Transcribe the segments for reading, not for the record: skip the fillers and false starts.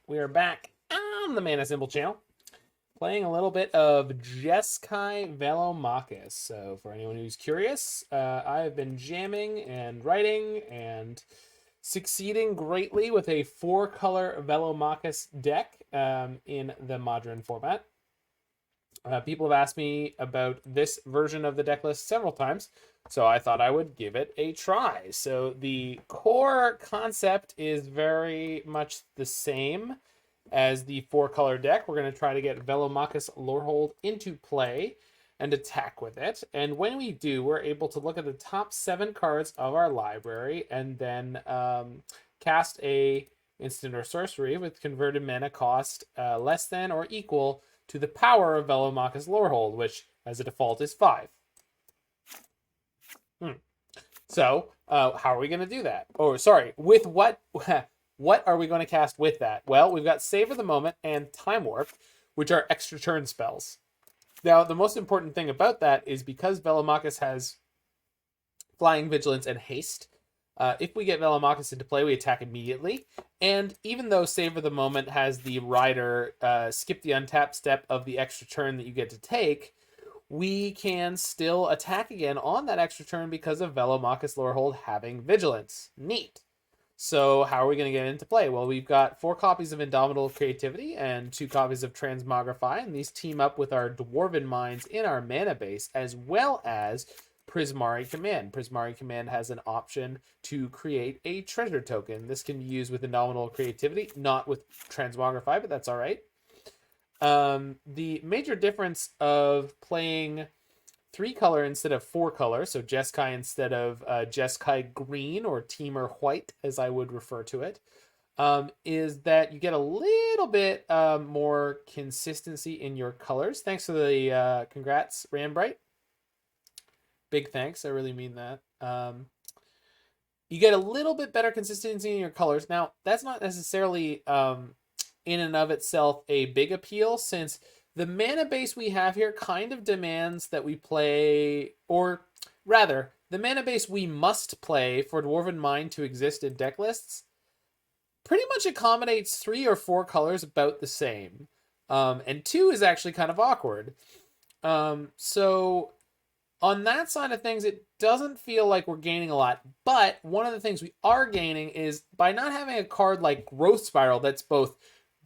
We are back on the Mana Symbol channel, playing a little bit of Jeskai Velomachus. So for anyone who's curious, I have been jamming and writing and succeeding greatly with a 4-color Velomachus deck in the modern format. People have asked me about this version of the deck list several times, so I thought I would give it a try. So the core concept is very much the same as the 4-color deck. We're going to try to get Velomachus Lorehold into play and attack with it. And when we do, we're able to look at the top 7 cards of our library and then cast a instant or sorcery with converted mana cost less than or equal to the power of Velomachus Lorehold, which as a default is 5. So, how are we going to do that? Oh, sorry, with what? What are we going to cast with that? Well, we've got Savor the Moment and Time Warp, which are extra turn spells. Now, the most important thing about that is because Velomachus has Flying, Vigilance, and Haste, if we get Velomachus into play, we attack immediately. And even though Savor the Moment has the rider skip the untap step of the extra turn that you get to take, we can still attack again on that extra turn because of Velomachus Lorehold having Vigilance. Neat. So how are we going to get into play? Well, we've got 4 copies of Indomitable Creativity and 2 copies of Transmogrify, and these team up with our Dwarven Mines in our mana base, as well as Prismari Command. Prismari Command has an option to create a treasure token. This can be used with Indomitable Creativity, not with Transmogrify, but that's all right. The major difference of playing 3-color instead of 4-color, so Jeskai instead of Jeskai Green or Teamer White, as I would refer to it, is that you get a little bit more consistency in your colors. Thanks for the congrats, Rand. Big thanks. I really mean that. You get a little bit better consistency in your colors. Now, that's not necessarily in and of itself a big appeal, since the mana base we have here kind of demands that we play, or rather, the mana base we must play for Dwarven Mine to exist in deck lists pretty much accommodates 3 or 4 colors about the same. And 2 is actually kind of awkward. So on that side of things, it doesn't feel like we're gaining a lot. But one of the things we are gaining is by not having a card like Growth Spiral that's both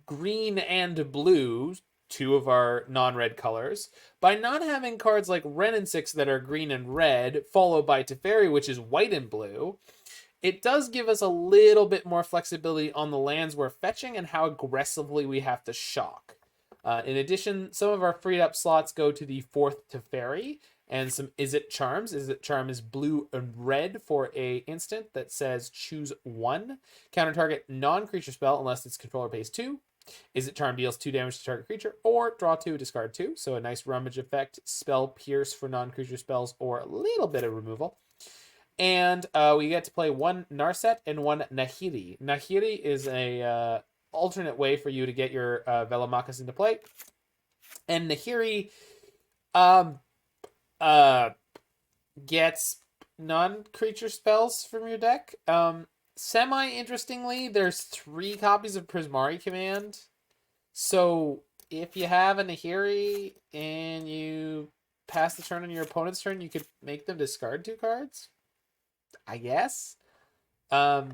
green and blue, 2 of our non-red colors, by not having cards like Wrenn and 6 that are green and red, followed by Teferi, which is white and blue, it does give us a little bit more flexibility on the lands we're fetching and how aggressively we have to shock. In addition, some of our freed up slots go to the 4th Teferi and some Izzet Charms. Izzet Charm is blue and red for a instant that says choose 1. Counter target non-creature spell unless its controller pays 2. Izzet Charm deals 2 damage to target creature, or draw 2, discard 2. So a nice rummage effect, spell pierce for non-creature spells, or a little bit of removal. And we get to play 1 Narset and 1 Nahiri. Nahiri is a alternate way for you to get your Velomachus into play. And Nahiri gets non-creature spells from your deck. Semi-interestingly, there's 3 copies of Prismari Command. So if you have a Nahiri and you pass the turn on your opponent's turn, you could make them discard 2 cards, I guess. I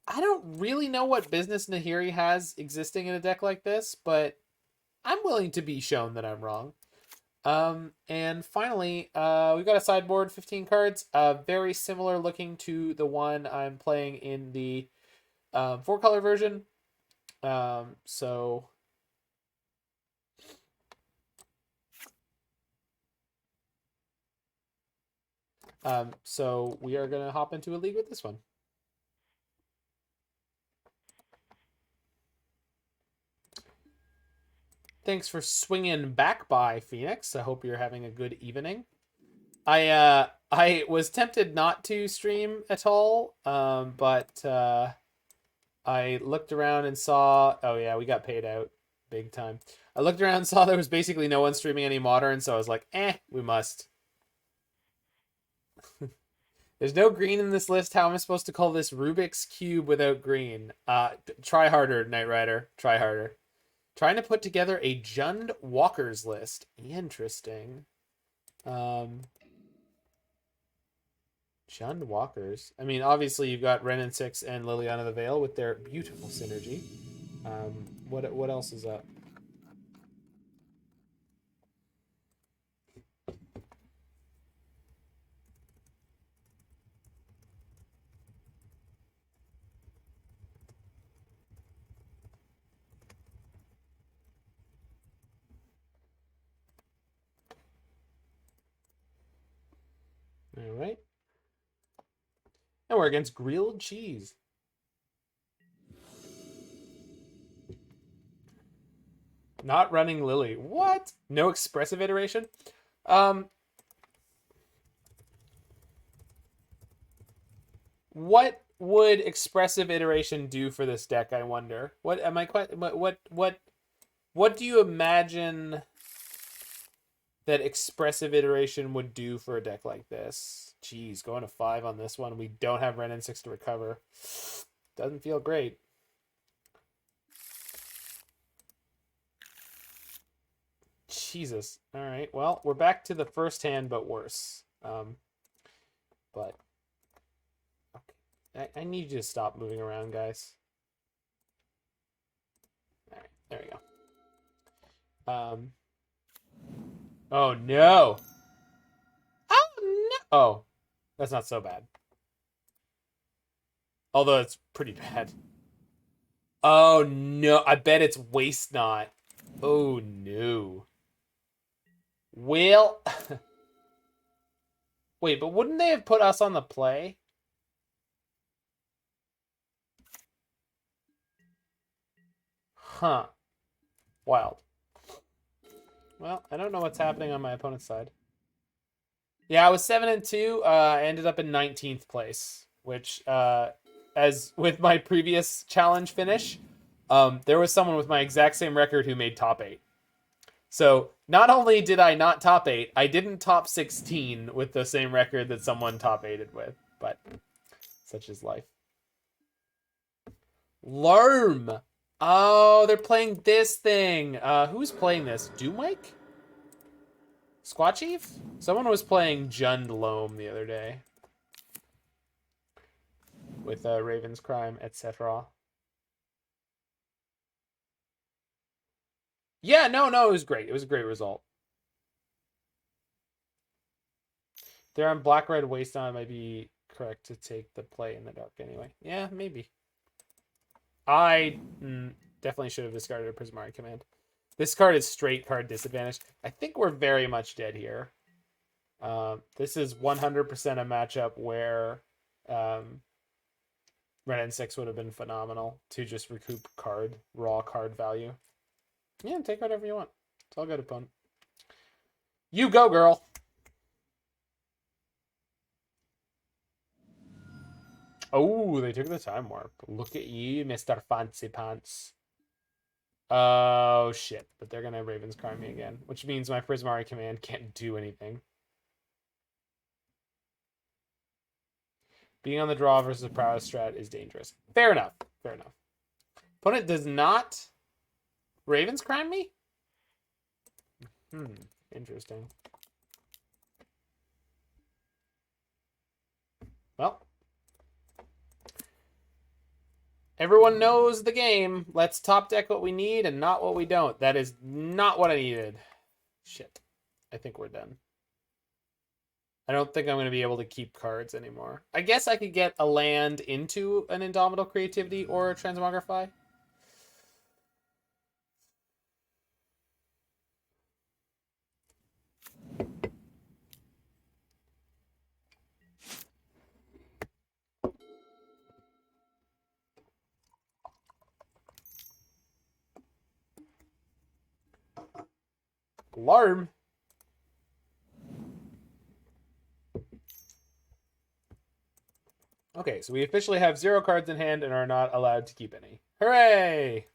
don't really know what business Nahiri has existing in a deck like this, but I'm willing to be shown that I'm wrong. And finally, we've got a sideboard, 15 cards, very similar looking to the one I'm playing in the 4-color version. So we are going to hop into a league with this one. Thanks for swinging back by, Phoenix. I hope you're having a good evening. I was tempted not to stream at all, but I looked around and saw... Oh yeah, we got paid out big time. I looked around and saw there was basically no one streaming any Modern, so I was like, we must. There's no green in this list. How am I supposed to call this Rubik's Cube without green? Try harder, Knight Rider. Try harder. Trying to put together a Jund Walkers list. Interesting. Jund Walkers. I mean, obviously you've got Ren and Six and Liliana the Veil with their beautiful synergy. What else is up? All right. And we're against Grilled Cheese. Not running Lily. What? No expressive iteration? What would expressive iteration do for this deck, I wonder? What am I quite what do you imagine that expressive iteration would do for a deck like this? Jeez, going to 5 on this one. We don't have Ren and 6 to recover. Doesn't feel great. Jesus. All right. Well, we're back to the first hand, but worse. But okay. I need you to stop moving around, guys. All right. There we go. Oh no. Oh no. Oh, that's not so bad. Although it's pretty bad. Oh no. I bet it's Waste Not. Oh no. Well, wait, but wouldn't they have put us on the play? Huh. Wild. Well, I don't know what's happening on my opponent's side. Yeah, I was 7-2. I ended up in 19th place, which, as with my previous challenge finish, there was someone with my exact same record who made top 8. So not only did I not top 8, I didn't top 16 with the same record that someone top 8'd with. But such is life. Lerm. Oh, they're playing this thing. Who's playing this? Doomwake? Squat Chief? Someone was playing Jund Loam the other day. With Raven's Crime, etc. Yeah, no, it was great. It was a great result. They're on Black-Red Waste On. It might be correct to take the play in the dark anyway. Yeah, maybe. I definitely should have discarded a Prismari Command. This card is straight card disadvantage. I think we're very much dead here. This is 100% a matchup where Ren and 6 would have been phenomenal to just recoup raw card value. Yeah, take whatever you want. It's all good, opponent. You go, girl. Oh, they took the Time Warp. Look at you, Mr. Fancy Pants. Oh, shit. But they're going to Raven's Crime me again, which means my Prismari Command can't do anything. Being on the draw versus a prowess strat is dangerous. Fair enough. Fair enough. Opponent does not Raven's Crime me? Interesting. Well. Everyone knows the game. Let's top deck what we need and not what we don't. That is not what I needed. Shit. I think we're done. I don't think I'm going to be able to keep cards anymore. I guess I could get a land into an Indomitable Creativity or a Transmogrify. Alarm. Okay, so we officially have 0 cards in hand and are not allowed to keep any. Hooray!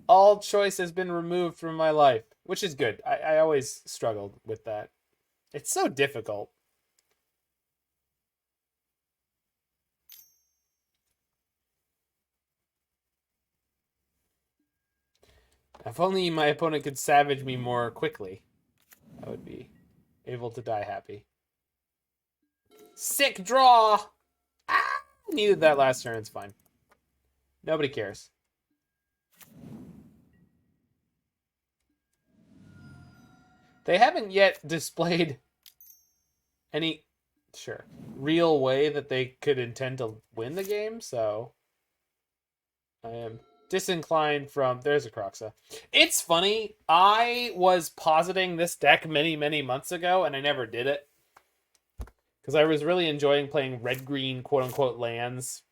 All choice has been removed from my life, which is good. I always struggled with that. It's so difficult. If only my opponent could savage me more quickly, I would be able to die happy. Sick draw! Ah! Needed that last turn, it's fine. Nobody cares. They haven't yet displayed any, real way that they could intend to win the game, so I am disinclined from... There's a Croxa. It's funny, I was positing this deck many, many months ago, and I never did it. Because I was really enjoying playing red-green, quote-unquote, lands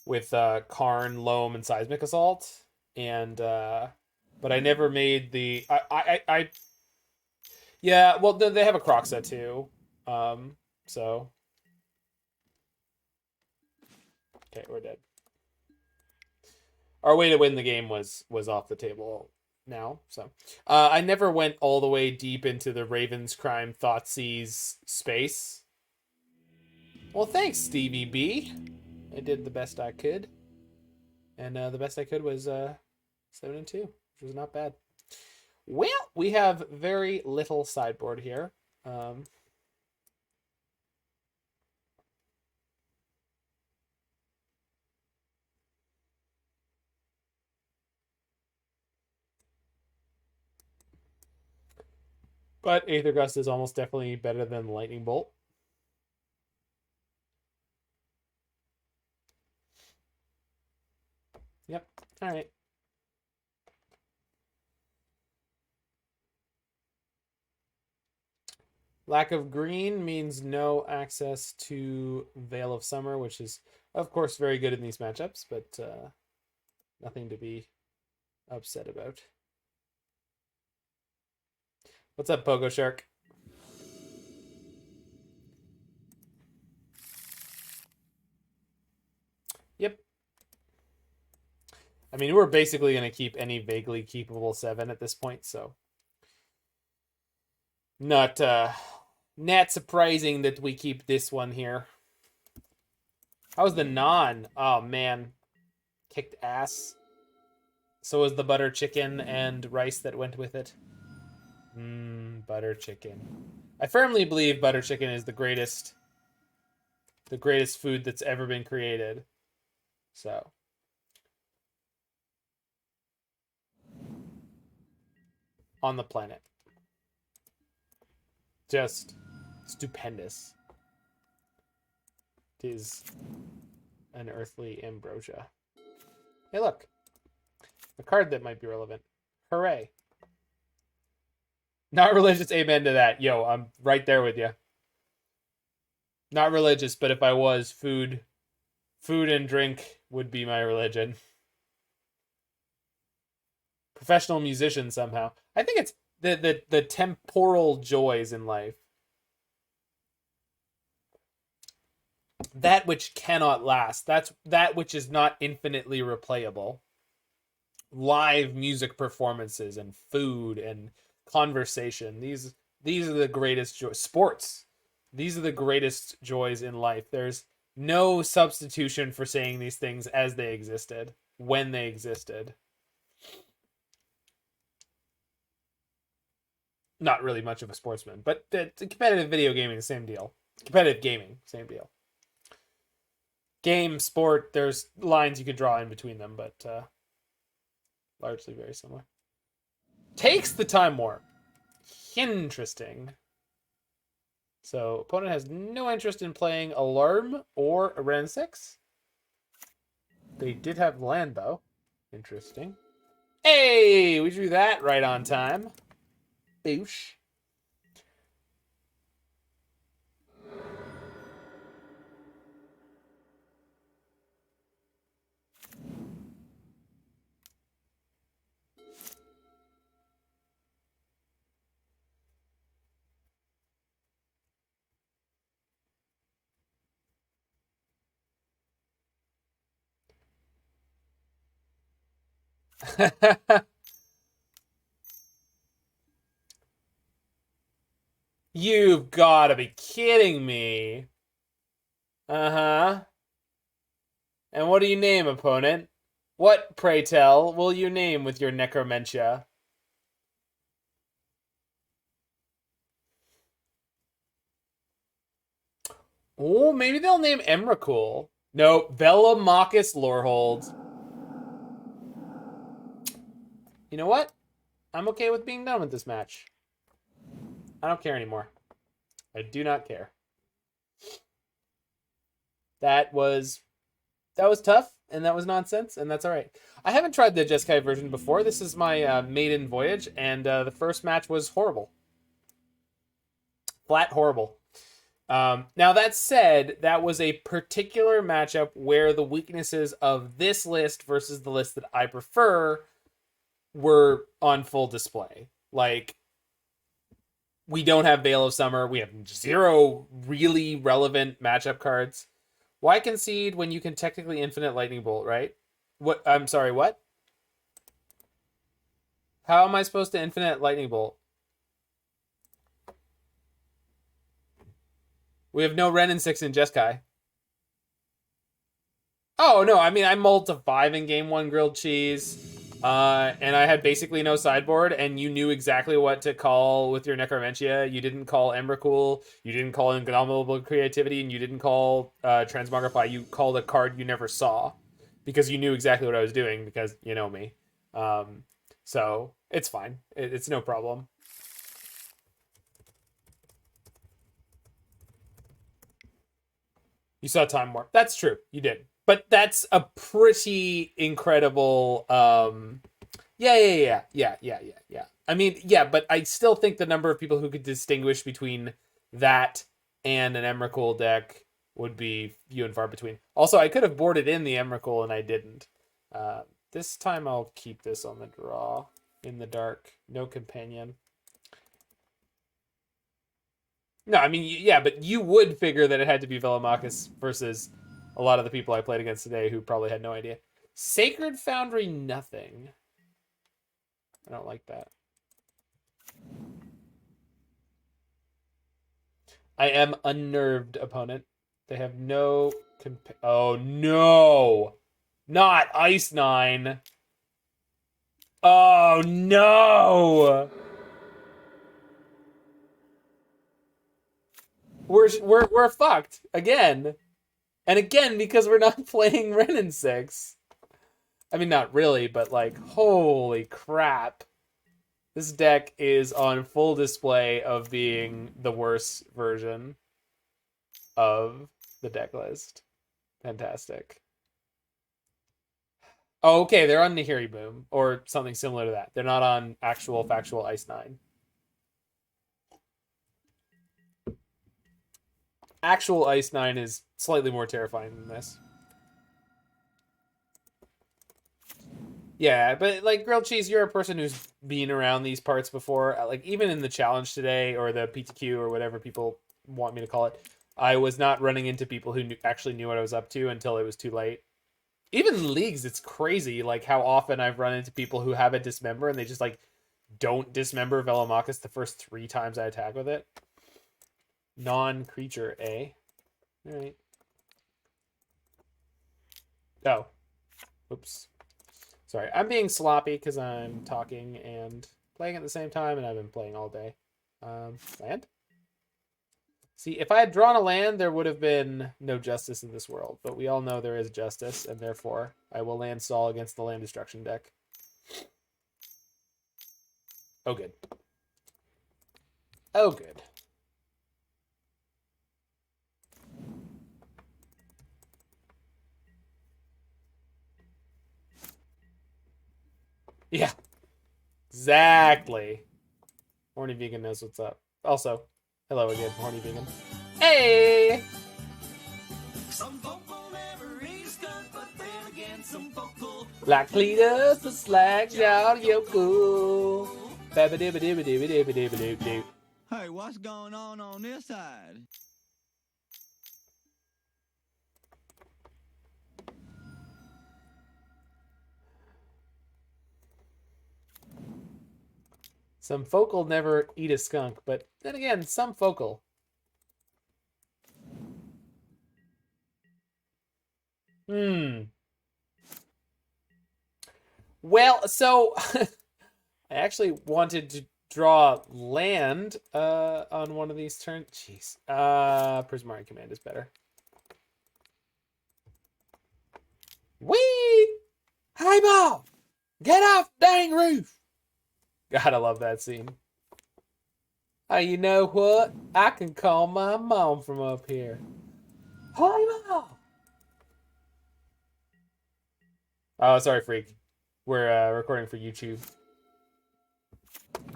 with Karn, Loam, and Seismic Assault. And, but I never made the... Yeah, well, they have a Croxa, too. So... Okay, we're dead. Our way to win the game was off the table now. So I never went all the way deep into the Raven's Crime Thoughtseas space. Well, thanks, Stevie B. I did the best I could. And the best I could was 7-2, which was not bad. Well, we have very little sideboard here. But Aether Gust is almost definitely better than Lightning Bolt. Yep. All right. Lack of green means no access to Veil of Summer, which is, of course, very good in these matchups, but nothing to be upset about. What's up, Pogo Shark? Yep. I mean, we're basically going to keep any vaguely keepable 7 at this point, so... Not surprising that we keep this one here. How's the non? Oh, man. Kicked ass. So was the butter chicken and rice that went with it. Butter chicken. I firmly believe butter chicken is the greatest food that's ever been created. So. On the planet. Just stupendous. It is an earthly ambrosia. Hey, look. A card that might be relevant. Hooray. Not religious, amen to that. Yo, I'm right there with you. Not religious, but if I was, food and drink would be my religion. Professional musician somehow. I think it's the temporal joys in life. That which cannot last. That's that which is not infinitely replayable. Live music performances and food and conversation. These are the greatest joys. Sports. These are the greatest joys in life. There's no substitution for saying these things as they existed, when they existed. Not really much of a sportsman, but competitive video gaming, the same deal. Competitive gaming, same deal. Game, sport, there's lines you could draw in between them, but largely very similar. Takes the Time Warp. Interesting. So, opponent has no interest in playing Alarm or a Ren 6. They did have land, though. Interesting. Hey, we drew that right on time. Boosh. You've got to be kidding me. Uh-huh. And what do you name, opponent? What, pray tell, will you name with your necromentia? Oh, maybe they'll name Emrakul. No, Velomachus Lorehold. You know what? I'm okay with being done with this match. I don't care anymore. I do not care. That was tough, and that was nonsense, and that's all right. I haven't tried the Jeskai version before. This is my maiden voyage, and the first match was horrible. Flat horrible. Now, that said, that was a particular matchup where the weaknesses of this list versus the list that I prefer were on full display. Like, we don't have Veil of Summer. We have 0 really relevant matchup cards. Why concede when you can technically infinite Lightning Bolt, right? What? I'm sorry, what? How am I supposed to infinite Lightning Bolt? We have no Ren and 6 in Jeskai. Oh, no, I mean, I mulled to 5 in game 1 grilled cheese. And I had basically no sideboard, and you knew exactly what to call with your Necromentia. You didn't call Emrakul, you didn't call Indomitable Creativity, and you didn't call Transmogrify. You called a card you never saw because you knew exactly what I was doing because you know me. So it's fine. It's no problem. You saw Time Warp. That's true. You did. But that's a pretty incredible yeah. I mean, yeah, but I still think the number of people who could distinguish between that and an Emrakul deck would be few and far between. Also, I could have boarded in the Emrakul and I didn't. This time I'll keep this on the draw in the dark. No companion. No, I mean, yeah, but you would figure that it had to be Velomachus versus a lot of the people I played against today who probably had no idea. Sacred Foundry, nothing. I don't like that. I am unnerved, opponent. They have no... Oh, no! Not Ice 9! Oh, no! We're fucked again. And again, because we're not playing Ren and 6. I mean, not really, but like, holy crap. This deck is on full display of being the worst version of the deck list. Fantastic. Oh, okay, they're on Nahiri Boom, or something similar to that. They're not on actual factual Ice 9. Actual Ice 9 is slightly more terrifying than this. Yeah, but like grilled cheese, you're a person who's been around these parts before. Like even in the challenge today or the PTQ or whatever people want me to call it, I was not running into people who actually knew what I was up to until it was too late. Even leagues, it's crazy like how often I've run into people who have a dismember and they just like don't dismember Velomachus the first 3 times I attack with it. Non-creature, eh? All right. Oh. Oops. Sorry, I'm being sloppy because I'm talking and playing at the same time, and I've been playing all day. Land? See, if I had drawn a land, there would have been no justice in this world, but we all know there is justice, and therefore I will land Saul against the land destruction deck. Oh, good. Oh, good. Yeah. Exactly. Horny Vegan knows what's up. Also, hello again, Horny Vegan. Hey! Some folk will never eat skunk, but then again, some folk will. Like Cletus, the slag, y'all, Yoku. Hey, what's going on this side? Some folk will never eat a skunk, but then again, some folk will. Well, so I actually wanted to draw land on one of these turns. Jeez. Prismari Command is better. Whee! Highball! Get off dang roof! Gotta love that scene. You know what? I can call my mom from up here. Highball! Oh, sorry, freak. We're recording for YouTube.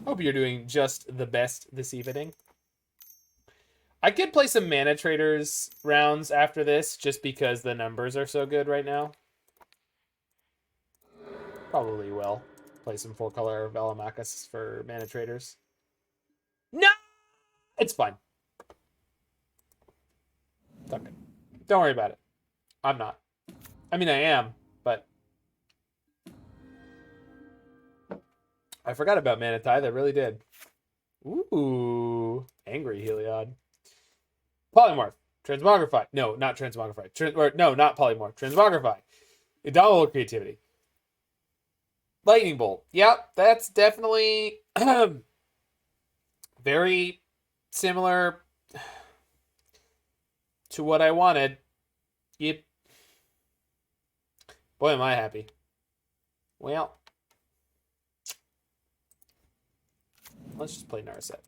Hope you're doing just the best this evening. I could play some Mana Traders rounds after this, just because the numbers are so good right now. Probably will. Play some 4-color Velomachus for Mana Traders. No! It's fine. It's okay. Don't worry about it. I'm not. I mean, I am, but... I forgot about Mana Tithe, I really did. Ooh. Angry Heliod. Polymorph. Transmogrify. No, not Transmogrify. No, not Polymorph. Transmogrify. Indomitable Creativity. Lightning Bolt. Yep, that's definitely very similar to what I wanted. Yep. Boy, am I happy. Well, let's just play Narset.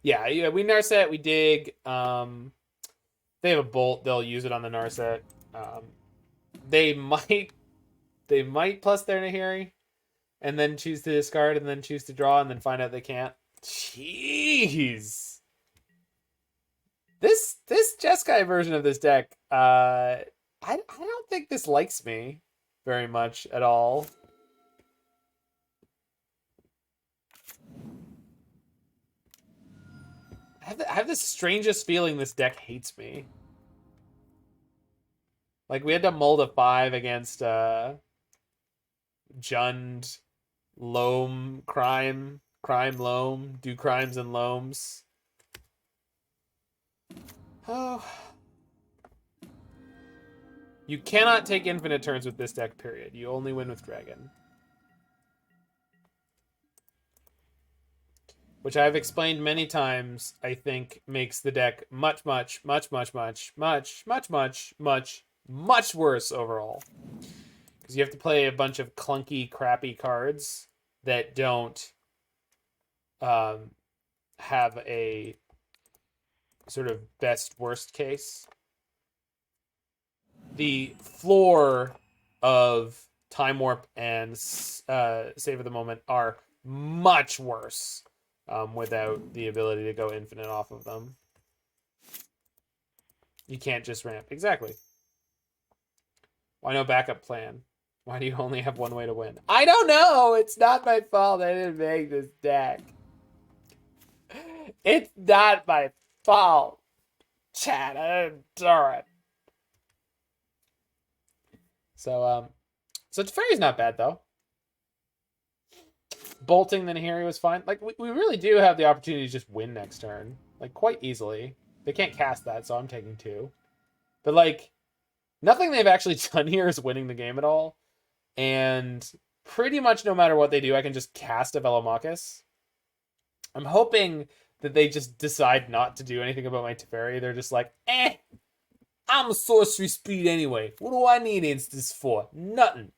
Yeah, we Narset, we dig. They have a bolt, they'll use it on the Narset. They might plus their Nahiri and then choose to discard and then choose to draw and then find out they can't. Jeez. This Jeskai version of this deck, I don't think this likes me very much at all. I have the strangest feeling this deck hates me. Like, we had to mold a 5 against Jund, Loam, Crime, Loam, do crimes and loams. Oh. You cannot take infinite turns with this deck, period. You only win with Dragon. Which I've explained many times, I think makes the deck much worse overall. Because you have to play a bunch of clunky, crappy cards that don't have a sort of best worst case. The floor of Time Warp and Savor the Moment are much worse without the ability to go infinite off of them. You can't just ramp. Exactly. Why no backup plan? Why do you only have one way to win? I don't know! It's not my fault I didn't make this deck. It's not my fault. Chat, I didn't do it. So Teferi's not bad, though. Bolting the Nahiri was fine. Like, we really do have the opportunity to just win next turn. Like, quite easily. They can't cast that, so I'm taking 2. But, like, nothing they've actually done here is winning the game at all. And pretty much no matter what they do, I can just cast a Velomachus. I'm hoping that they just decide not to do anything about my Teferi. They're just like, I'm a sorcery speed anyway. What do I need instants for? Nothing.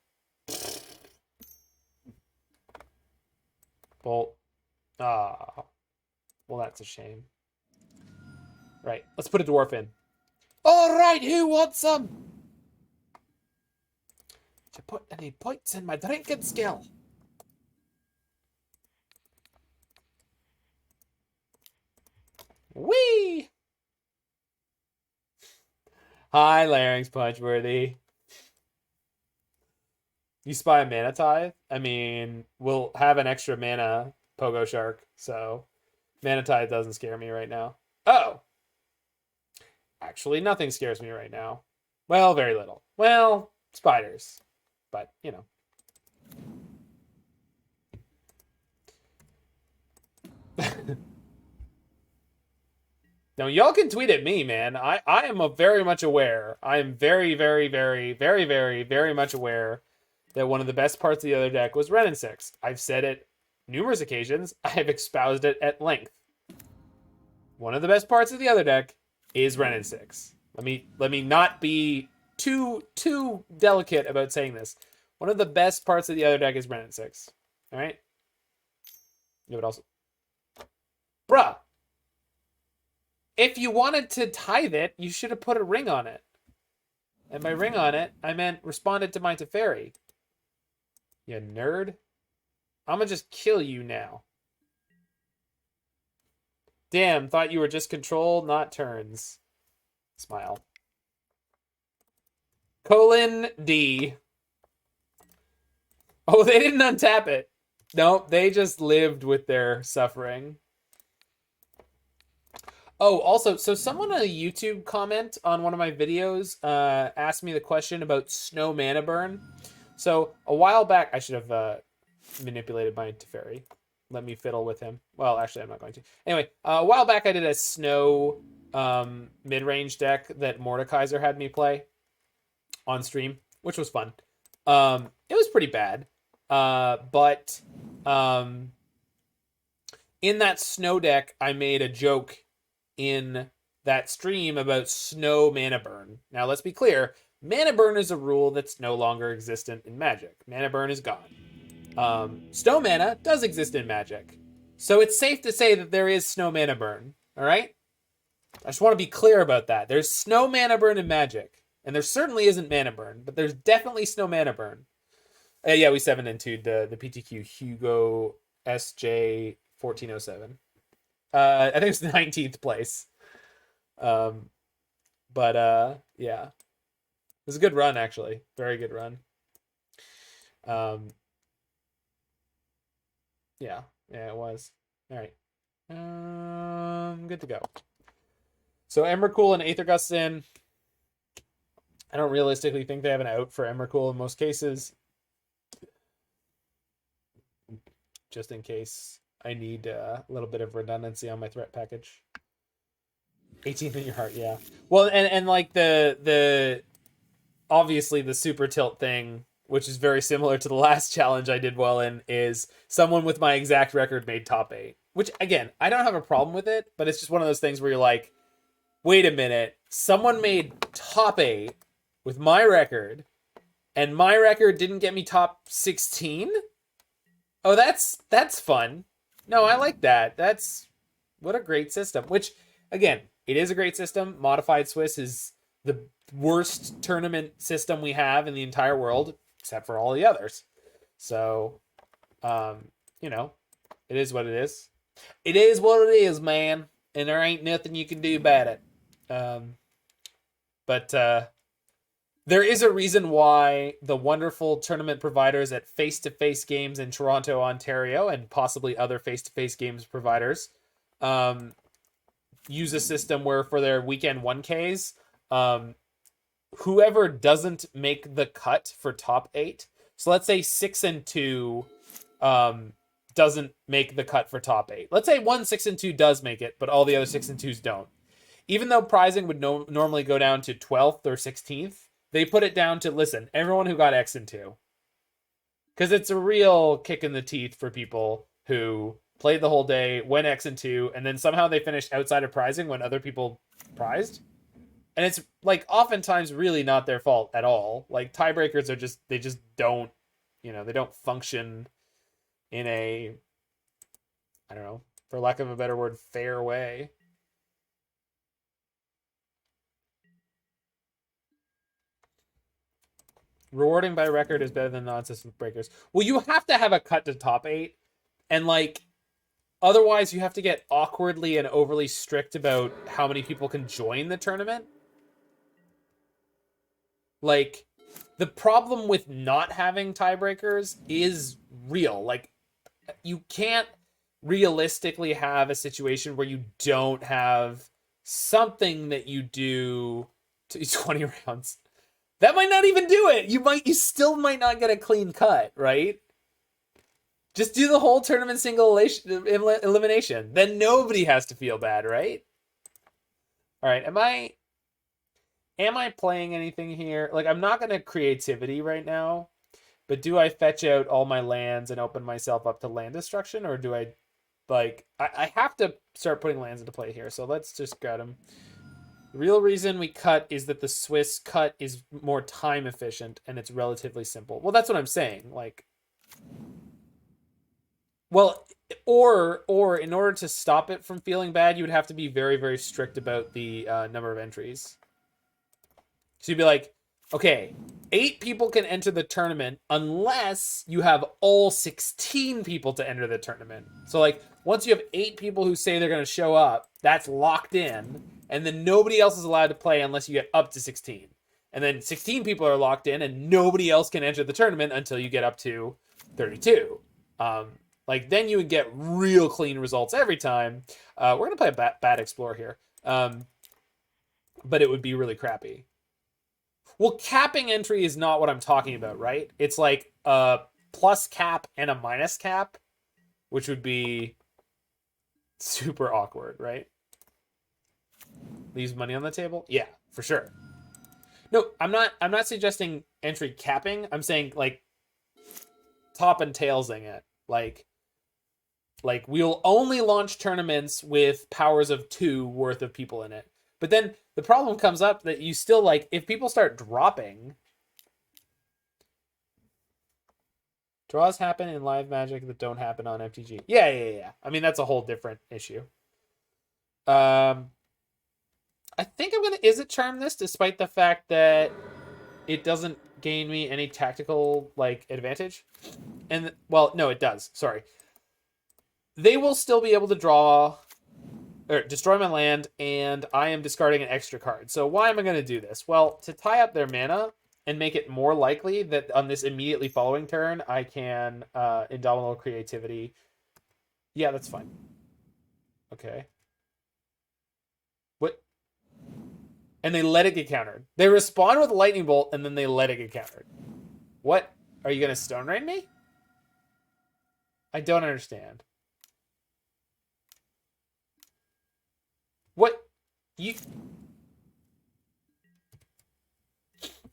Bolt. Well, that's a shame. Right, let's put a dwarf in. All right, who wants some? To put any points in my drinking skill. Whee! Hi, Larynx Punchworthy. You spy a Mana Tithe? I mean, we'll have an extra mana Pogo Shark, so Mana Tithe doesn't scare me right now. Oh! Actually, nothing scares me right now. Well, very little. Well, spiders. But, you know. Now, y'all can tweet at me, man. I am very much aware. I am very much aware that one of the best parts of the other deck was Ren and 6. I've said it numerous occasions. I've espoused it at length. One of the best parts of the other deck is Ren and 6. Let me not be too delicate about saying this. One of the best parts of the other deck is Ren and 6. All right. Yeah, but also, bruh, if you wanted to tithe it, you should have put a ring on it. And by ring on it, I meant responded to my Teferi. You nerd. I'm gonna just kill you now. Damn, thought you were just control, not turns. Smile. Colon D. Oh, they didn't untap it. Nope, they just lived with their suffering. Oh, also, so someone on a YouTube comment on one of my videos asked me the question about snow mana burn. So a while back, I should have manipulated my Teferi. Let me fiddle with him. Well, actually, I'm not going to. Anyway, a while back, I did a snow mid-range deck that Mordekaiser had me play on stream, which was fun. It was pretty bad. But in that snow deck, I made a joke in that stream about snow mana burn. Now, let's be clear. Mana burn is a rule that's no longer existent in Magic. Mana burn is gone. Snow mana does exist in Magic. So it's safe to say that there is snow mana burn. All right? I just want to be clear about that. There's snow mana burn in Magic. And there certainly isn't mana burn, but there's definitely snow mana burn. Yeah, we 7-2'd the PTQ Hugo SJ 1407. I think it's the 19th place. Yeah. It was a good run, actually. Very good run. Yeah, it was. All right. Good to go. So Emrakul and Aether Gust in. I don't realistically think they have an out for Emrakul in most cases. Just in case I need a little bit of redundancy on my threat package. 18th in your heart, yeah. Well, and like the obviously the super tilt thing, which is very similar to the last challenge I did well in, is someone with my exact record made top 8. Which, again, I don't have a problem with it, but it's just one of those things where you're like, wait a minute, someone made top 8 with my record, and my record didn't get me top 16? Oh, that's fun. No, I like that. What a great system. Which, again, it is a great system. Modified Swiss is the worst tournament system we have in the entire world, except for all the others. So, it is what it is. It is what it is, man. And there ain't nothing you can do about it. But there is a reason why the wonderful tournament providers at face-to-face games in Toronto, Ontario, and possibly other face-to-face games providers use a system where for their weekend 1Ks, whoever doesn't make the cut for top 8, so let's say 6-2 doesn't make the cut for top 8. Let's say 1 6-2 does make it, but all the other 6-2s don't. Even though prizing would normally go down to 12th or 16th, they put it down to, listen, everyone who got X and 2. Because it's a real kick in the teeth for people who played the whole day, went X and 2, and then somehow they finished outside of prizing when other people prized. And it's, like, oftentimes really not their fault at all. Like, tiebreakers are they just don't, they don't function in a, I don't know, for lack of a better word, fair way. Rewarding by record is better than non-system breakers. Well, you have to have a cut to top 8. And, like, otherwise you have to get awkwardly and overly strict about how many people can join the tournament. Like, the problem with not having tiebreakers is real. Like, you can't realistically have a situation where you don't have something that you do to 20 rounds. That might not even do it. You still might not get a clean cut, right? Just do the whole tournament single elimination. Then nobody has to feel bad, right? All right, am I playing anything here? Like, I'm not going to creativity right now But do I fetch out all my lands and open myself up to land destruction, or do I, like, I have to start putting lands into play here, so let's just gut them. The real reason we cut is that the Swiss cut is more time efficient and it's relatively simple. Well, that's what I'm saying. Like, well, or in order to stop it from feeling bad, you would have to be very, very strict about the number of entries. So you'd be like, okay, 8 people can enter the tournament unless you have all 16 people to enter the tournament. So like, once you have 8 people who say they're going to show up, that's locked in, and then nobody else is allowed to play unless you get up to 16. And then 16 people are locked in, and nobody else can enter the tournament until you get up to 32. Like, then you would get real clean results every time. We're going to play a Bad Explorer here. But it would be really crappy. Well, capping entry is not what I'm talking about, right? It's like a plus cap and a minus cap, which would be super awkward, right? Leaves money on the table? Yeah, for sure. No, I'm not suggesting entry capping. I'm saying, like, top and tailsing it. Like we'll only launch tournaments with powers of 2 worth of people in it. But then the problem comes up that you still, like, if people start dropping, draws happen in live Magic that don't happen on MTG. Yeah. I mean, that's a whole different issue. I think I'm gonna Izzet Charm this, despite the fact that it doesn't gain me any tactical, like, advantage. And, well, no, it does. Sorry. They will still be able to draw or destroy my land, and I am discarding an extra card. So why am I going to do this? Well, to tie up their mana and make it more likely that on this immediately following turn, I can Indomitable Creativity. Yeah, that's fine. Okay. What? And they let it get countered. They respond with a Lightning Bolt, and then they let it get countered. What? Are you going to Stone Rain me? I don't understand. What?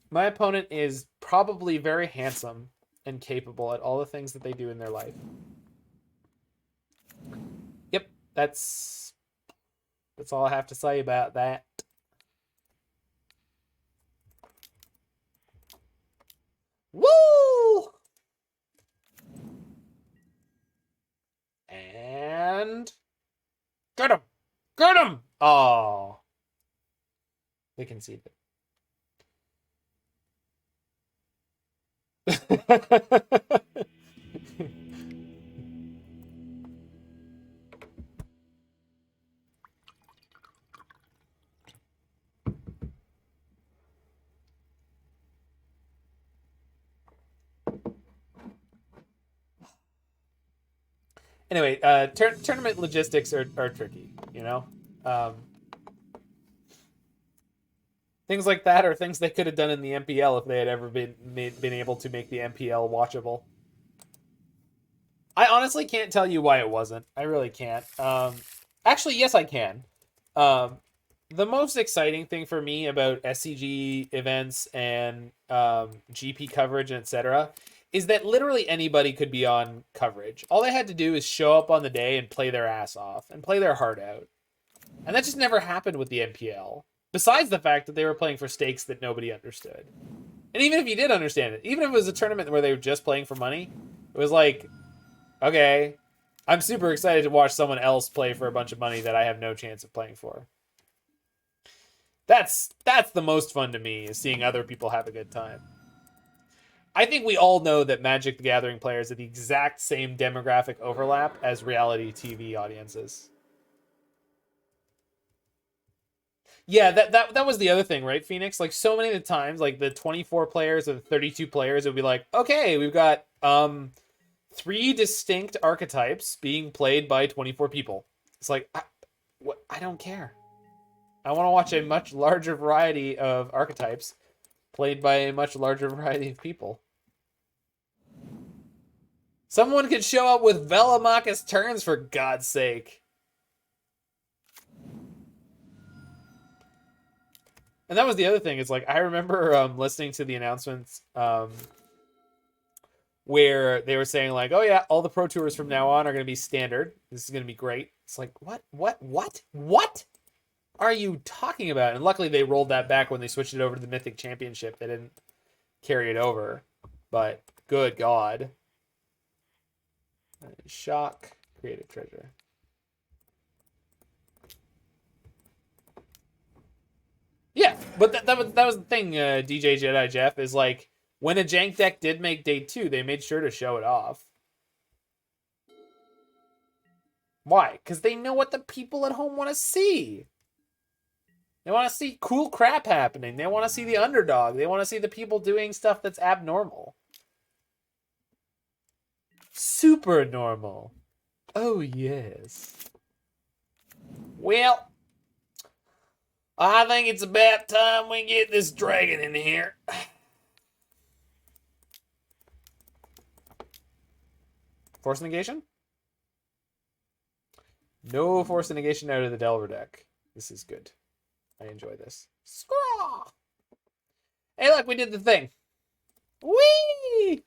My opponent is probably very handsome and capable at all the things that they do in their life. Yep, that's all I have to say about that. Woo! And get him! Get him! Oh. They conceded. Anyway, tournament logistics are tricky, you know? Things like that are things they could have done in the MPL if they had ever been able to make the MPL watchable. I honestly can't tell you why it wasn't. I really can't. Actually, yes, I can. The most exciting thing for me about SCG events and GP coverage and etc. is that literally anybody could be on coverage. All they had to do is show up on the day and play their ass off and play their heart out. And that just never happened with the MPL. Besides the fact that they were playing for stakes that nobody understood. And even if you did understand it, even if it was a tournament where they were just playing for money, it was like, okay, I'm super excited to watch someone else play for a bunch of money that I have no chance of playing for. That's the most fun to me, is seeing other people have a good time. I think we all know that Magic the Gathering players are the exact same demographic overlap as reality TV audiences. Yeah, that was the other thing, right, Phoenix? Like, so many of the times, like, the 24 players or the 32 players would be like, okay, we've got 3 distinct archetypes being played by 24 people. It's like, I don't care. I want to watch a much larger variety of archetypes played by a much larger variety of people. Someone could show up with Velomachus Turns, for God's sake. And that was the other thing. It's like, I remember listening to the announcements where they were saying like, oh yeah, all the Pro Tours from now on are going to be standard. This is going to be great. It's like, what are you talking about? And luckily they rolled that back when they switched it over to the Mythic Championship. They didn't carry it over, but good God. Shock, creative treasure. Yeah, but that was the thing, DJ Jedi Jeff, is like, when a jank deck did make day 2, they made sure to show it off. Why? Because they know what the people at home want to see. They want to see cool crap happening. They want to see the underdog. They want to see the people doing stuff that's abnormal. Super normal. Oh, yes. Well, I think it's about time we get this dragon in here. Force negation? No force negation out of the Delver deck. This is good. I enjoy this. Scraw! Hey, look, we did the thing. Whee!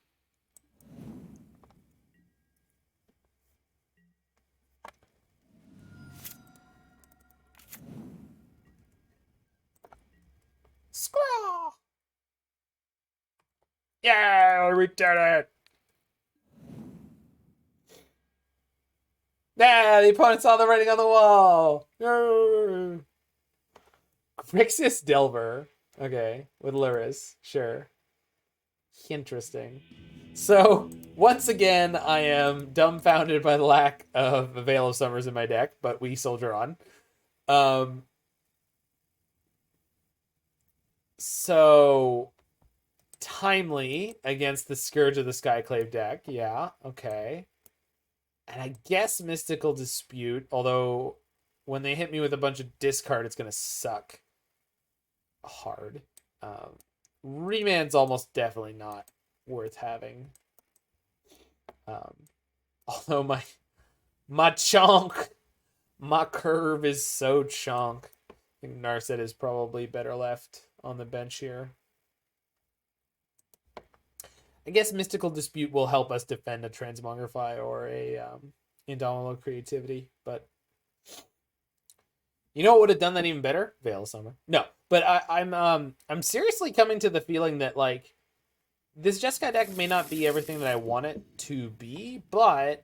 Scraw! Yeah, we did it. Yeah, the opponent saw the writing on the wall. Grixis Delver. Okay, with Luris. Sure. Interesting. So, once again, I am dumbfounded by the lack of Veil of Summers in my deck, but we soldier on. So, Timely against the Scourge of the Skyclave deck. Yeah, okay. And I guess Mystical Dispute, although when they hit me with a bunch of discard, it's going to suck hard. Remand's almost definitely not worth having. Although my chonk, my curve is so chonk. I think Narset is probably better left on the bench here. I guess Mystical Dispute will help us defend a Transmogrify or a Indomitable Creativity, but you know what would have done that even better? Veil of Summer. No, but I'm seriously coming to the feeling that like this Jeskai deck may not be everything that I want it to be, but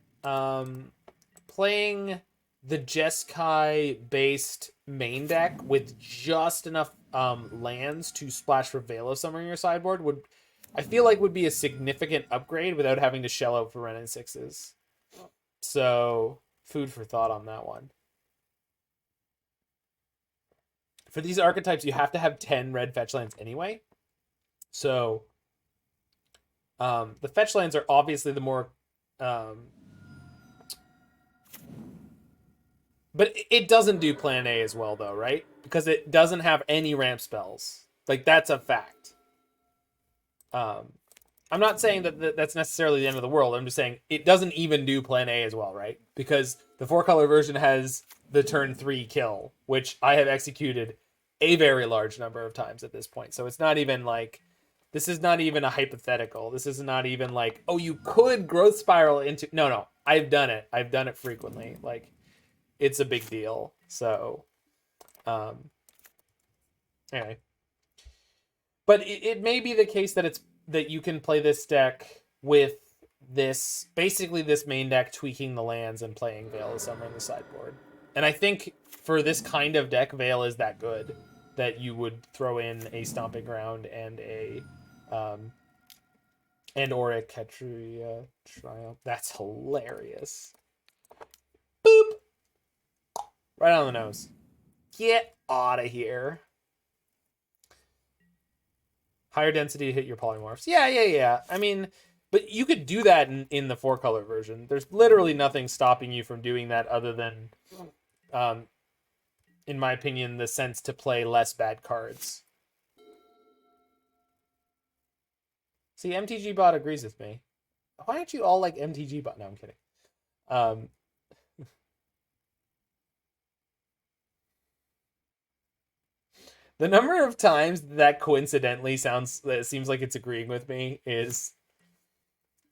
playing the Jeskai based main deck with just enough lands to splash for Veil of Summer in your sideboard would, I feel like, would be a significant upgrade without having to shell out for Renin 6s. So, food for thought on that one. For these archetypes, you have to have 10 red fetch lands anyway. So, the fetch lands are obviously the more... but it doesn't do Plan A as well, though, right? Because it doesn't have any ramp spells. Like, that's a fact. I'm not saying that that's necessarily the end of the world. I'm just saying it doesn't even do Plan A as well, right? Because the 4-color version has the turn 3 kill, which I have executed a very large number of times at this point. So it's not even like, this is not even a hypothetical. This is not even like, oh, you could growth spiral into... No, I've done it. I've done it frequently. Like, it's a big deal. So, anyway. But it may be the case that that you can play this deck with this, basically this main deck tweaking the lands and playing Veil of Summer in the sideboard. And I think for this kind of deck, Veil is that good that you would throw in a Stomping Ground and a and or a Ketria Triumph. That's hilarious. Boop! Right on the nose. Get out of here. Higher density to hit your polymorphs. Yeah. I mean, but you could do that in the 4-color version. There's literally nothing stopping you from doing that other than, in my opinion, the sense to play less bad cards. See, MTG Bot agrees with me. Why aren't you all like MTG Bot? No, I'm kidding. The number of times that coincidentally seems like it's agreeing with me is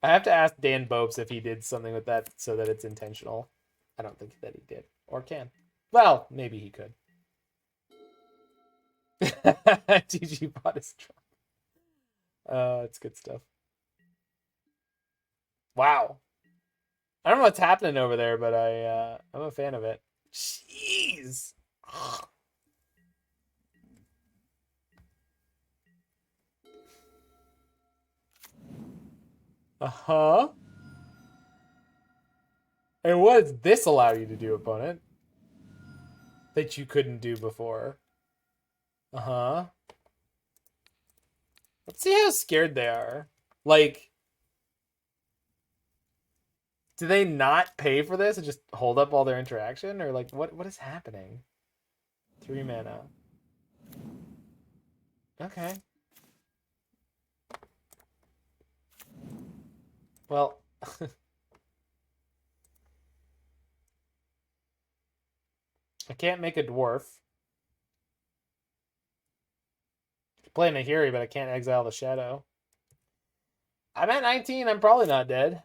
I have to ask Dan Bopes if he did something with that so that it's intentional. I don't think that he did or can. Well, maybe he could. GG bought his truck. It's good stuff. Wow. I don't know what's happening over there, but I'm a fan of it. Jeez. Uh-huh. And what does this allow you to do, opponent? That you couldn't do before. Uh-huh. Let's see how scared they are. Like, do they not pay for this and just hold up all their interaction? Or like, what is happening? 3 mana. Okay. Well, I can't make a dwarf. Play Nahiri, but I can't exile the shadow. I'm at 19. I'm probably not dead.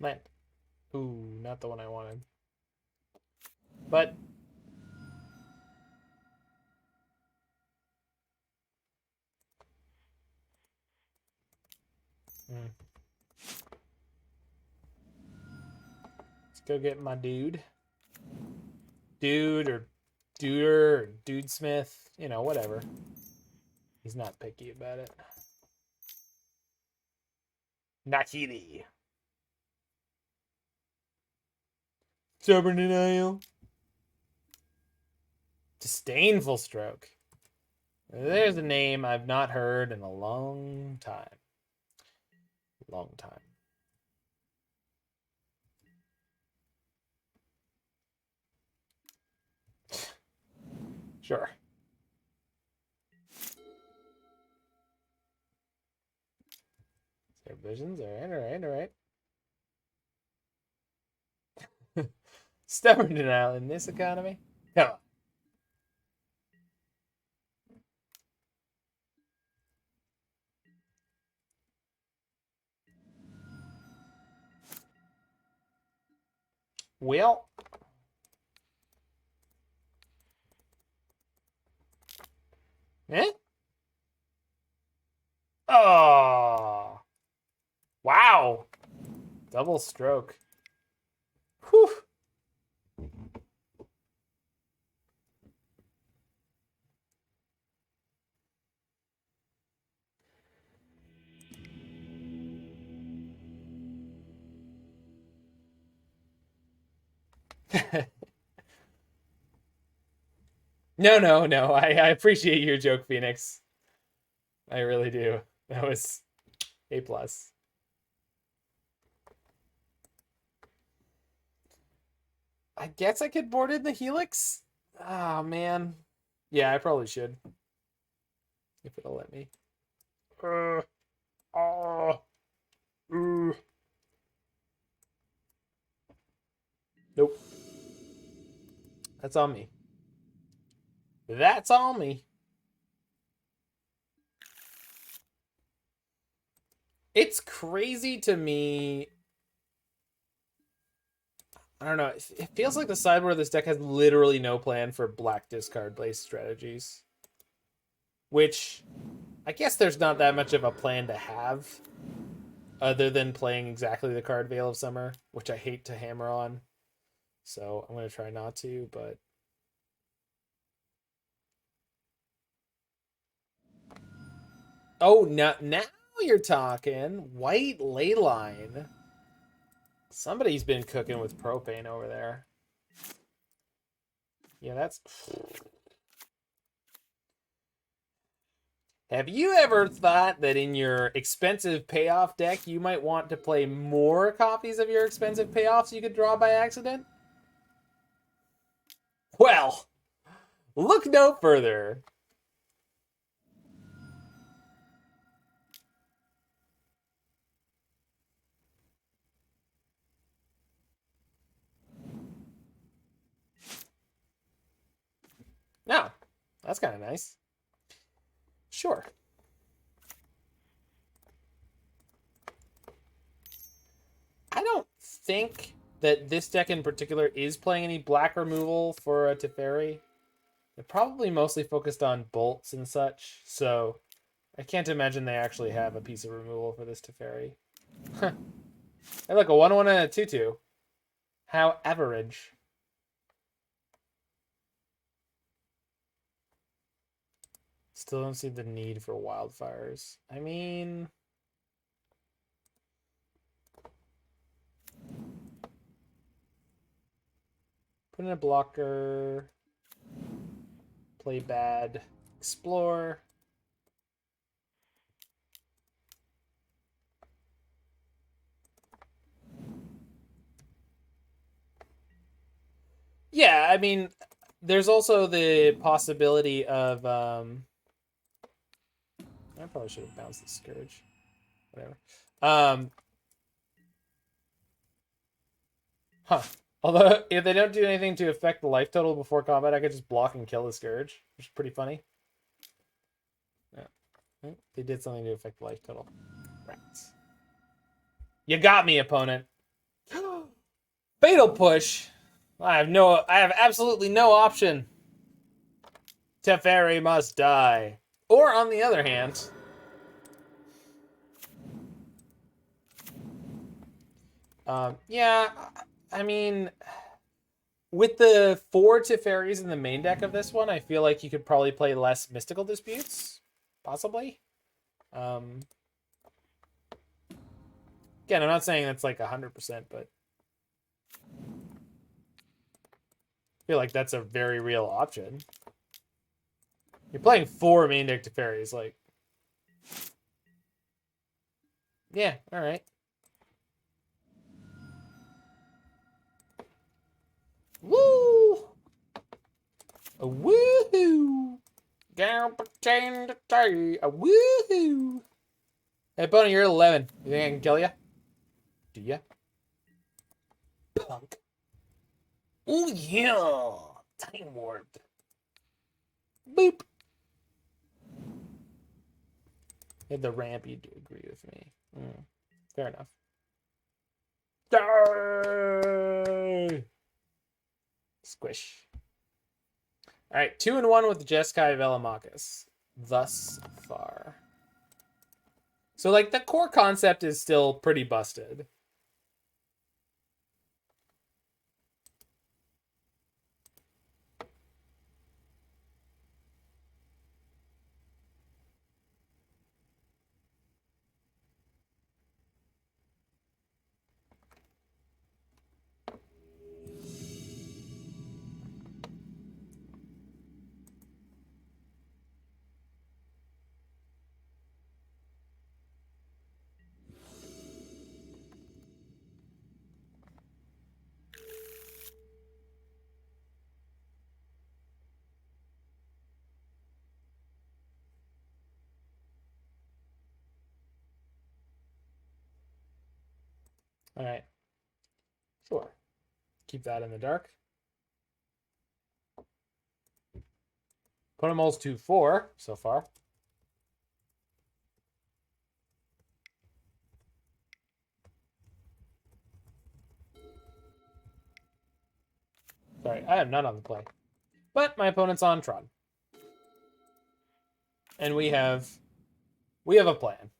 Land. Ooh, not the one I wanted. But let's go get my dude. Dude or duder or dudesmith. You know, whatever. He's not picky about it. Nahiri. Stubborn denial. Disdainful stroke. There's a name I've not heard in a long time. Long time. Sure. There visions. All right. Stubborn denial in this economy? Come on. Well. Eh? Oh. Wow. Double stroke. Whew. No. I appreciate your joke, Phoenix. I really do. That was A+. I guess I could board in the Helix? Oh, man. Yeah, I probably should. If it'll let me. Nope. That's on me. That's on me. It's crazy to me. I don't know. It feels like the sideboard of this deck has literally no plan for black discard based strategies. Which, I guess there's not that much of a plan to have. Other than playing exactly the card Veil of Summer, which I hate to hammer on. So I'm going to try not to, but... Oh, now you're talking. White Leyline. Somebody's been cooking with propane over there. Yeah, that's... Have you ever thought that in your expensive payoff deck, you might want to play more copies of your expensive payoffs you could draw by accident? Well, look no further. That's kind of nice. Sure. I don't think that this deck in particular is playing any black removal for a Teferi. They're probably mostly focused on bolts and such, so I can't imagine they actually have a piece of removal for this Teferi. Hey, look, a 1/1 and a 2/2. How average. Still don't see the need for wildfires. I mean... Put in a blocker. Play bad. Explore. Yeah, I mean, there's also the possibility of... I probably should have bounced the Scourge. Whatever. Although, if they don't do anything to affect the life total before combat, I could just block and kill the Scourge, which is pretty funny. Yeah. They did something to affect the life total. Rats. You got me, opponent. Fatal push. I have absolutely no option. Teferi must die. Or on the other hand, yeah, I mean, with the 4 Teferis in the main deck of this one, I feel like you could probably play less Mystical Disputes, possibly. Again, I'm not saying that's like 100%, but I feel like that's a very real option. You're playing 4 main deck Teferis, like, yeah, all right. Woo! A woohoo! Down pretend to day. A woohoo! Hey, Bunny, you're 11. You think I can kill you? Do ya? Punk. Oh yeah! Time warp. Boop. Hit the ramp, you'd agree with me. Fair enough. Die! Squish. All right, 2-1 with Jeskai Velomachus thus far. So, like, the core concept is still pretty busted. All right. Sure. Keep that in the dark. Put him all's 2-4 so far. Sorry, I have none on the play. But my opponent's on Tron. And we have a plan.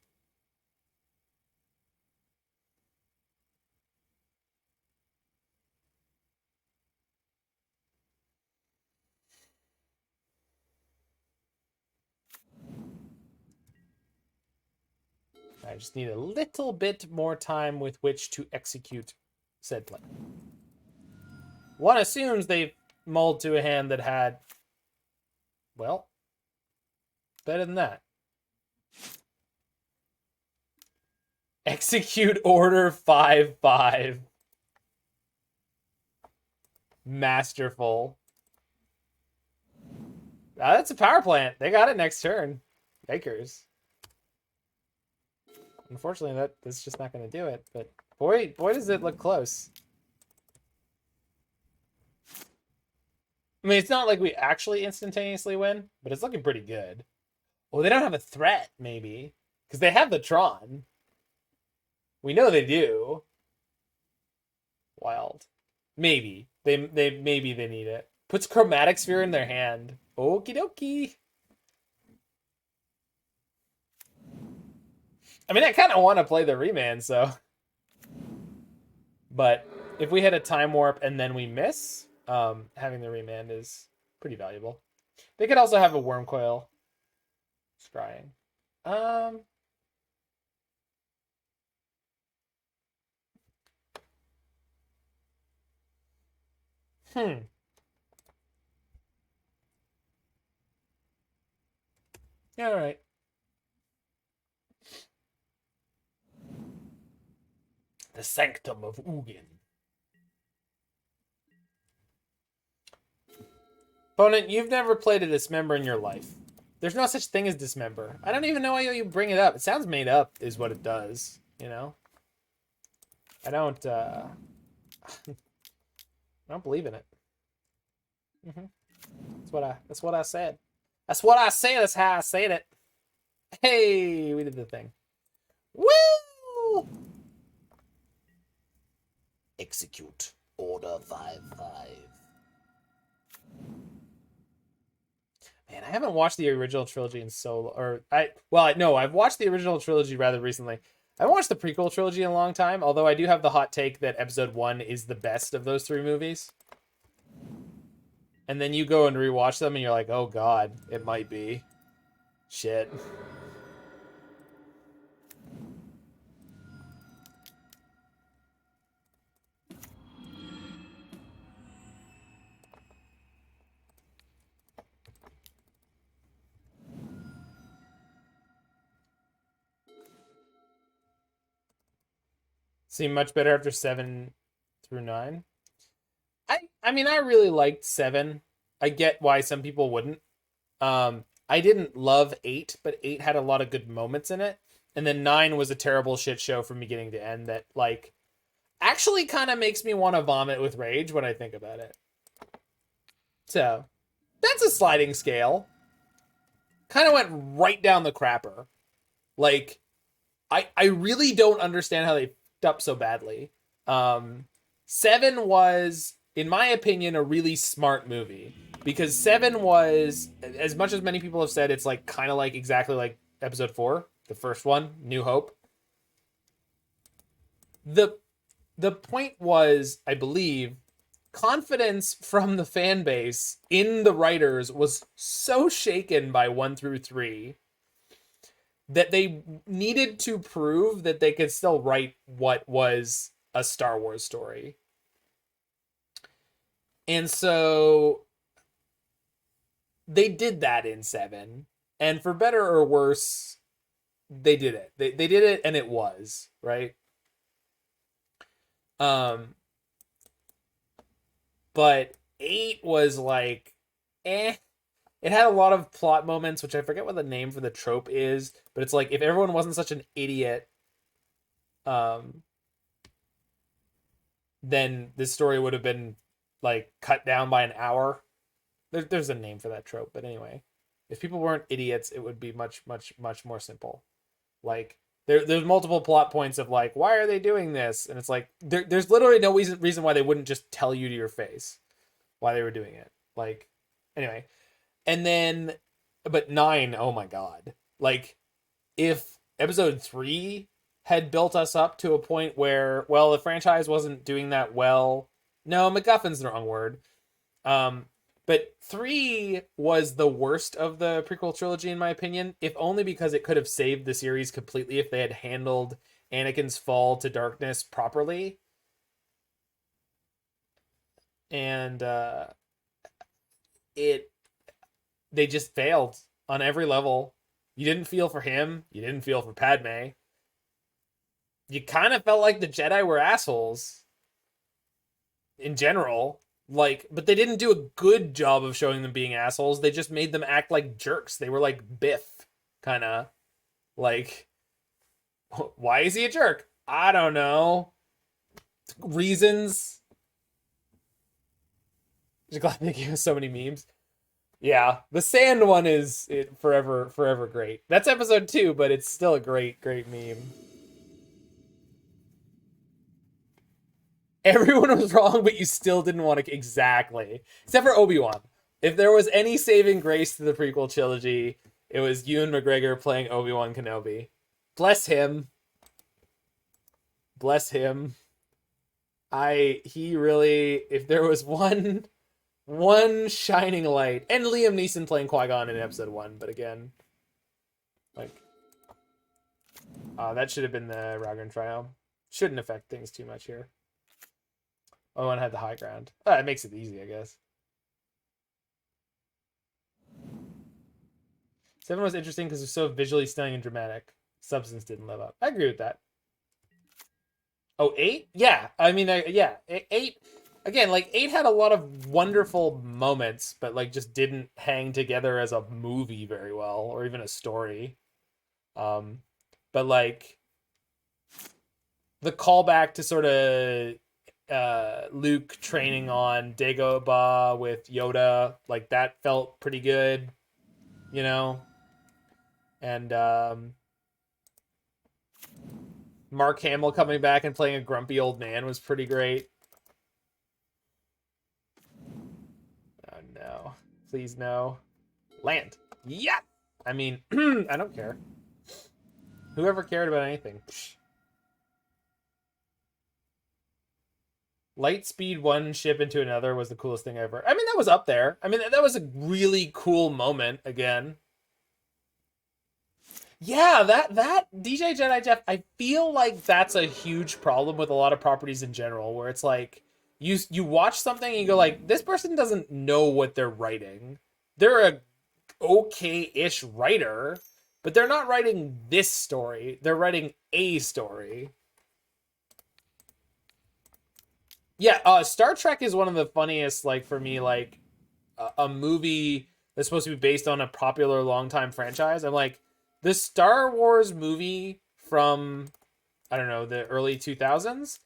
I just need a little bit more time with which to execute said plan. One assumes they've mulled to a hand that had, well, better than that. Execute order 5/5. Masterful. That's a power plant. They got it next turn. Yikers. Unfortunately, that's just not going to do it. But boy, does it look close. I mean, it's not like we actually instantaneously win, but it's looking pretty good. Oh, they don't have a threat, maybe. Because they have the Tron. We know they do. Wild. Maybe. Maybe they need it. Puts Chromatic Sphere in their hand. Okie dokie. I mean, I kind of want to play the Remand, so. But if we had a Time Warp and then we miss, having the Remand is pretty valuable. They could also have a Wormcoil. Scrying. Yeah, all right. The Sanctum of Ugin. Opponent, you've never played a Dismember in your life. There's no such thing as Dismember. I don't even know why you bring it up. It sounds made up is what it does, you know? I don't I don't believe in it. That's what I said. That's what I said. That's how I said it. Hey, we did the thing. Woo! Execute Order 5/5. Man, I haven't watched the original trilogy in so I've watched the original trilogy rather recently. I haven't watched the prequel trilogy in a long time, although I do have the hot take that episode 1 is the best of those 3 movies. And then you go and rewatch them and you're like, oh god, it might be. Shit. Seem much better after 7 through 9. I mean, I really liked 7. I get why some people wouldn't. I didn't love 8, but 8 had a lot of good moments in it. And then 9 was a terrible shit show from beginning to end that, like, actually kind of makes me want to vomit with rage when I think about it. So, that's a sliding scale. Kind of went right down the crapper. Like, I really don't understand how they f***ed up so badly. 7 was, in my opinion, a really smart movie. Because 7 was, as much as many people have said, it's like kind of like exactly like episode 4, the first one, New Hope. The point was, I believe, confidence from the fan base in the writers was so shaken by 1 through 3 that they needed to prove that they could still write what was a Star Wars story. And so they did that in 7. And for better or worse, they did it. They did it and it was, right? But 8 was like, eh. It had a lot of plot moments, which I forget what the name for the trope is, but it's like if everyone wasn't such an idiot, then this story would have been like cut down by an hour. There's a name for that trope, but anyway, if people weren't idiots, it would be much more simple. Like there's multiple plot points of like, why are they doing this? And it's like there's literally no reason why they wouldn't just tell you to your face why they were doing it. Like, anyway. And then, but 9, oh my god. Like, if episode 3 had built us up to a point where, well, the franchise wasn't doing that well. No, MacGuffin's the wrong word. But 3 was the worst of the prequel trilogy, in my opinion, if only because it could have saved the series completely if they had handled Anakin's fall to darkness properly. And, they just failed on every level. You didn't feel for him. You didn't feel for Padme. You kind of felt like the Jedi were assholes in general. Like, but they didn't do a good job of showing them being assholes. They just made them act like jerks. They were like Biff, kind of. Like, why is he a jerk? I don't know. Reasons. Just glad they gave us so many memes. Yeah, the sand one is forever great. That's episode 2, but it's still a great meme. Everyone was wrong, but you still didn't want to exactly. Except for Obi-Wan. If there was any saving grace to the prequel trilogy, it was Ewan McGregor playing Obi-Wan Kenobi. Bless him. Bless him. He really, if there was one shining light, and Liam Neeson playing Qui-Gon in episode 1, but again, like, that should have been the Raugrin Triome. Shouldn't affect things too much here. Owen had the high ground. It makes it easy, I guess. 7 was interesting because it was so visually stunning and dramatic. Substance didn't live up. I agree with that. Oh, 8? Yeah. I mean, yeah. 8, again, like, 8 had a lot of wonderful moments, but, like, just didn't hang together as a movie very well, or even a story. But, like, the callback to sort of Luke training on Dagobah with Yoda, like, that felt pretty good, you know? And Mark Hamill coming back and playing a grumpy old man was pretty great. Oh no. Please no. Land. Yeah! I mean, I don't care. Whoever cared about anything. Lightspeed one ship into another was the coolest thing ever. I mean, that was up there. I mean, that was a really cool moment again. Yeah, that DJ Jedi Jeff, I feel like that's a huge problem with a lot of properties in general, where it's like you watch something and you go like, this person doesn't know what they're writing. They're a okay-ish writer, but they're not writing this story. They're writing a story. Yeah, Star Trek is one of the funniest, like, for me, like, a movie that's supposed to be based on a popular longtime franchise. I'm like, the Star Wars movie from, I don't know, the early 2000s,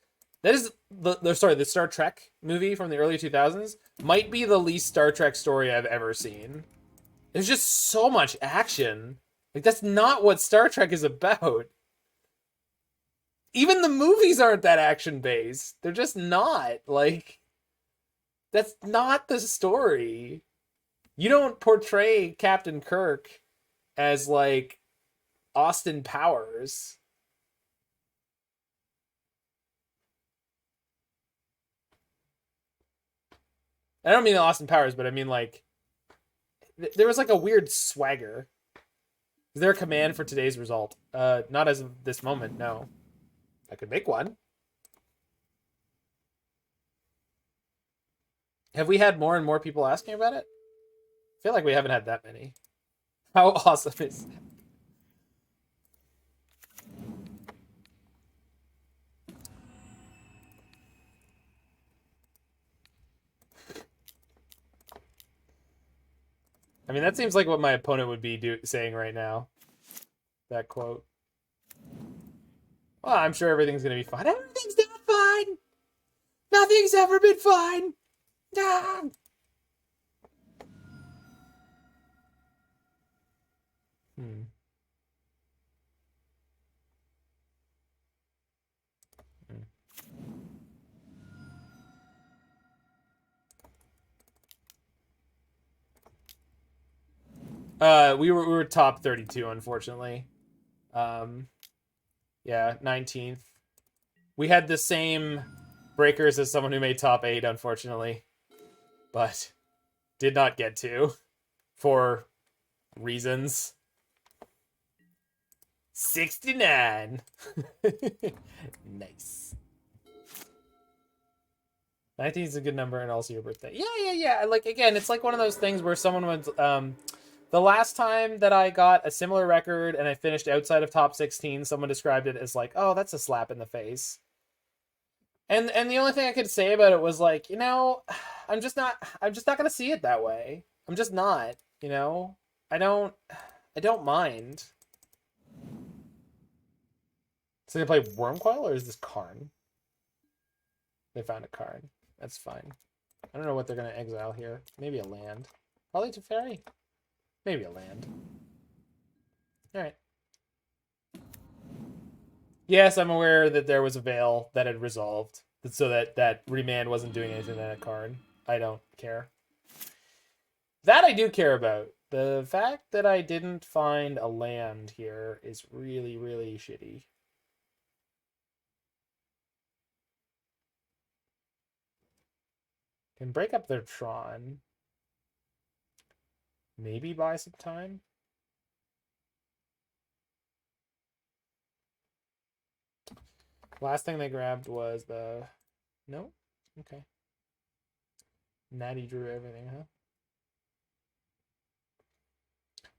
that is, the Star Trek movie from the early 2000s might be the least Star Trek story I've ever seen. There's just so much action. Like, that's not what Star Trek is about. Even the movies aren't that action-based. They're just not. Like, that's not the story. You don't portray Captain Kirk as, like, Austin Powers. I don't mean Austin Powers, but I mean, like, there was, like, a weird swagger. Is there a command for today's result? Not as of this moment, no. I could make one. Have we had more and more people asking about it? I feel like we haven't had that many. How awesome is that? I mean, that seems like what my opponent would be saying right now. That quote. Well, I'm sure everything's going to be fine. Everything's not fine. Nothing's ever been fine. Ah. We were top 32, unfortunately. Yeah, 19th. We had the same breakers as someone who made top 8, unfortunately, but did not get to for reasons. 69. Nice. 19 is a good number, and also your birthday. Yeah. Like, again, it's like one of those things where someone would, the last time that I got a similar record and I finished outside of top 16, someone described it as like, oh, that's a slap in the face. And the only thing I could say about it was like, you know, I'm just not gonna see it that way. I'm just not, you know? I don't mind. So they play Wormcoil, or is this Karn? They found a Karn. That's fine. I don't know what they're going to exile here. Maybe a land. Probably Teferi? Maybe a land. Alright. Yes, I'm aware that there was a veil that had resolved. So that Remand wasn't doing anything to that card. I don't care. That I do care about. The fact that I didn't find a land here is really, really shitty. Can break up their Tron. Maybe buy some time. Last thing they grabbed was the... No? Okay. Natty drew everything, huh?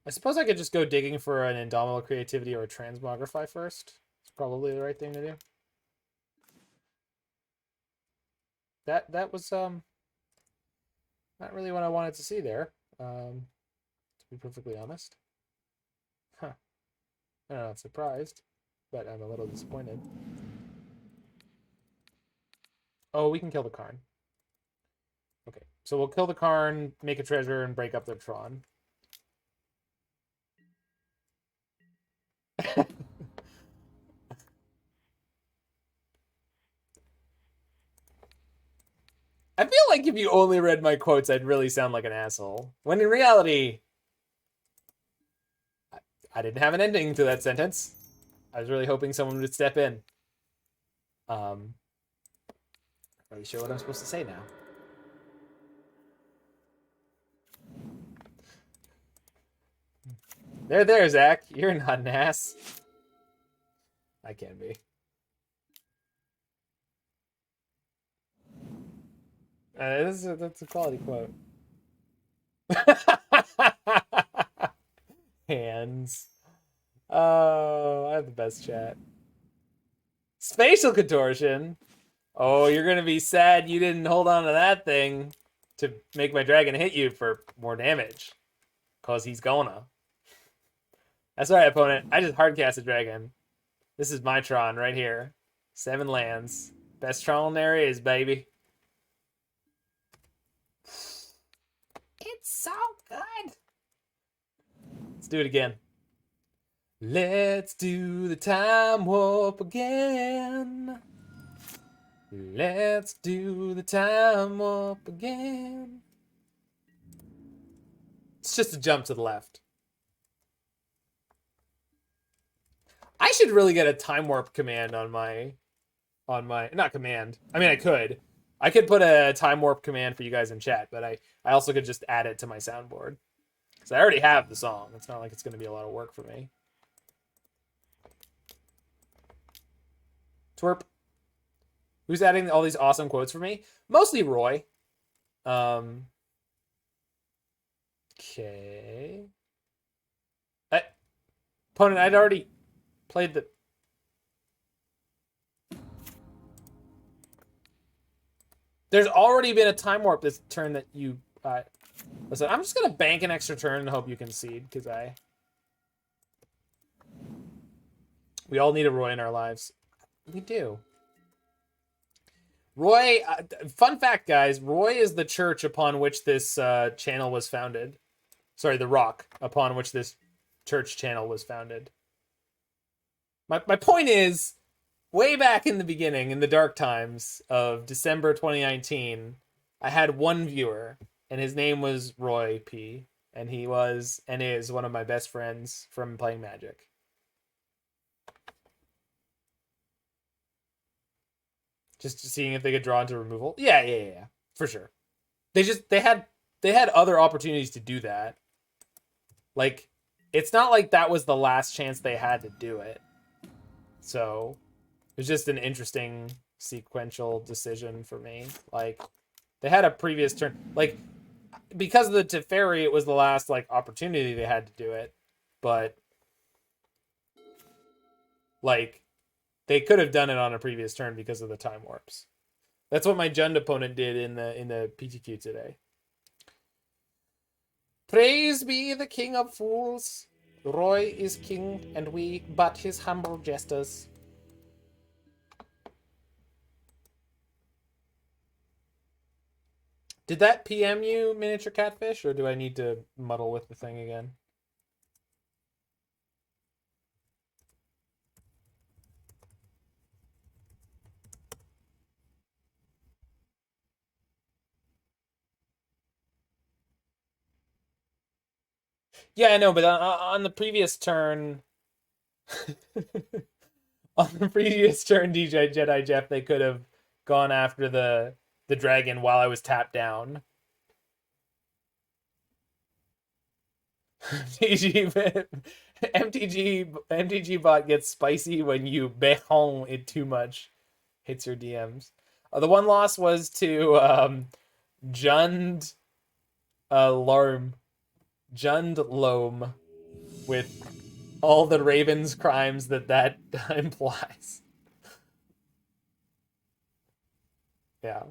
I suppose I could just go digging for an Indomitable Creativity or a Transmogrify first. It's probably the right thing to do. That was not really what I wanted to see there. To be perfectly honest. Huh. I'm not surprised, but I'm a little disappointed. Oh, we can kill the Karn. Okay, so we'll kill the Karn, make a treasure, and break up their Tron. I feel like if you only read my quotes, I'd really sound like an asshole. When in reality, I didn't have an ending to that sentence. I was really hoping someone would step in. Not really sure what I'm supposed to say now. There, Zach. You're not an ass. I can be. That's a quality quote. Hands. Oh, I have the best chat. Spatial contortion. Oh, you're gonna be sad you didn't hold on to that thing to make my dragon hit you for more damage. Cause he's gonna. That's right, opponent. I just hardcast a dragon. This is my Tron right here. 7 lands. Best Tron there is, baby. It's so good. Let's do it again. Let's do the time warp again. Let's do the time warp again. It's just a jump to the left. I should really get a time warp command on my not command. I mean, I could put a time warp command for you guys in chat, but I also could just add it to my soundboard. So I already have the song. It's not like it's going to be a lot of work for me. Twerp. Who's adding all these awesome quotes for me? Mostly Roy. Okay. Opponent, I'd already played the... There's already been a time warp this turn that you... listen, I'm just going to bank an extra turn and hope you concede, because we all need a Roy in our lives. We do. Roy, fun fact, guys, Roy is the church upon which this channel was founded. Sorry, the rock upon which this church channel was founded. My point is, way back in the beginning, in the dark times of December 2019, I had one viewer, and his name was Roy P. And he was, and is, one of my best friends from playing Magic. Just seeing if they could draw into removal. Yeah. For sure. They had other opportunities to do that. Like, it's not like that was the last chance they had to do it. So, it was just an interesting sequential decision for me. Like, they had a previous turn. Like, because of the Teferi, it was the last, like, opportunity they had to do it. But, like, they could have done it on a previous turn because of the time warps. That's what my Jund opponent did in the PTQ today. Praise be the King of Fools. Roy is king, and we but his humble jesters. Did that PM you, Miniature Catfish, or do I need to muddle with the thing again? Yeah, I know, but on the previous turn, on the previous turn, DJ Jedi Jeff, they could have gone after the dragon while I was tapped down. MTG bot gets spicy when you behon it too much. Hits your DMs. The one loss was to Jund Larm. Jund Loam, with all the Raven's crimes that implies. Yeah.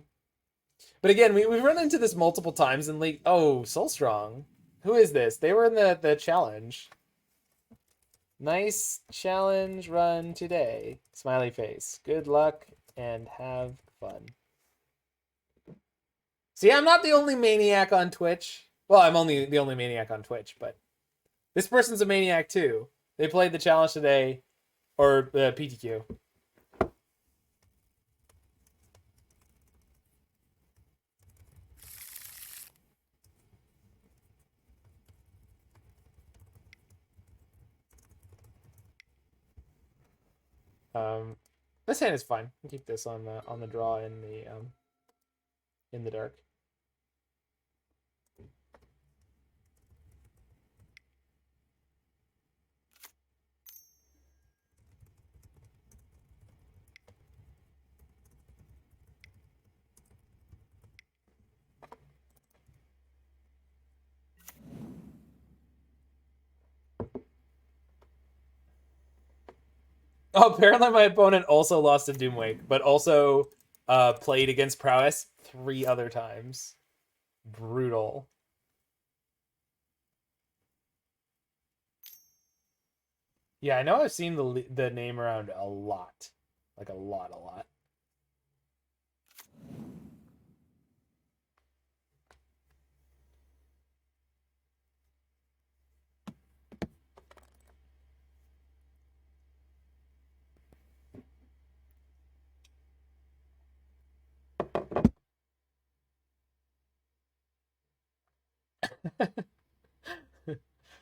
But again, we've run into this multiple times in League. Oh, Soulstrong. Who is this? They were in the challenge. Nice challenge run today. Smiley face. Good luck and have fun. See, I'm not the only maniac on Twitch. Well, I'm only the only maniac on Twitch, but this person's a maniac too. They played the challenge today, or the PTQ. This hand is fine. I'll keep this on the draw in the dark. Oh, apparently my opponent also lost to Doomwake, but also played against Prowess 3 other times. Brutal. Yeah, I know I've seen the name around a lot. Like a lot.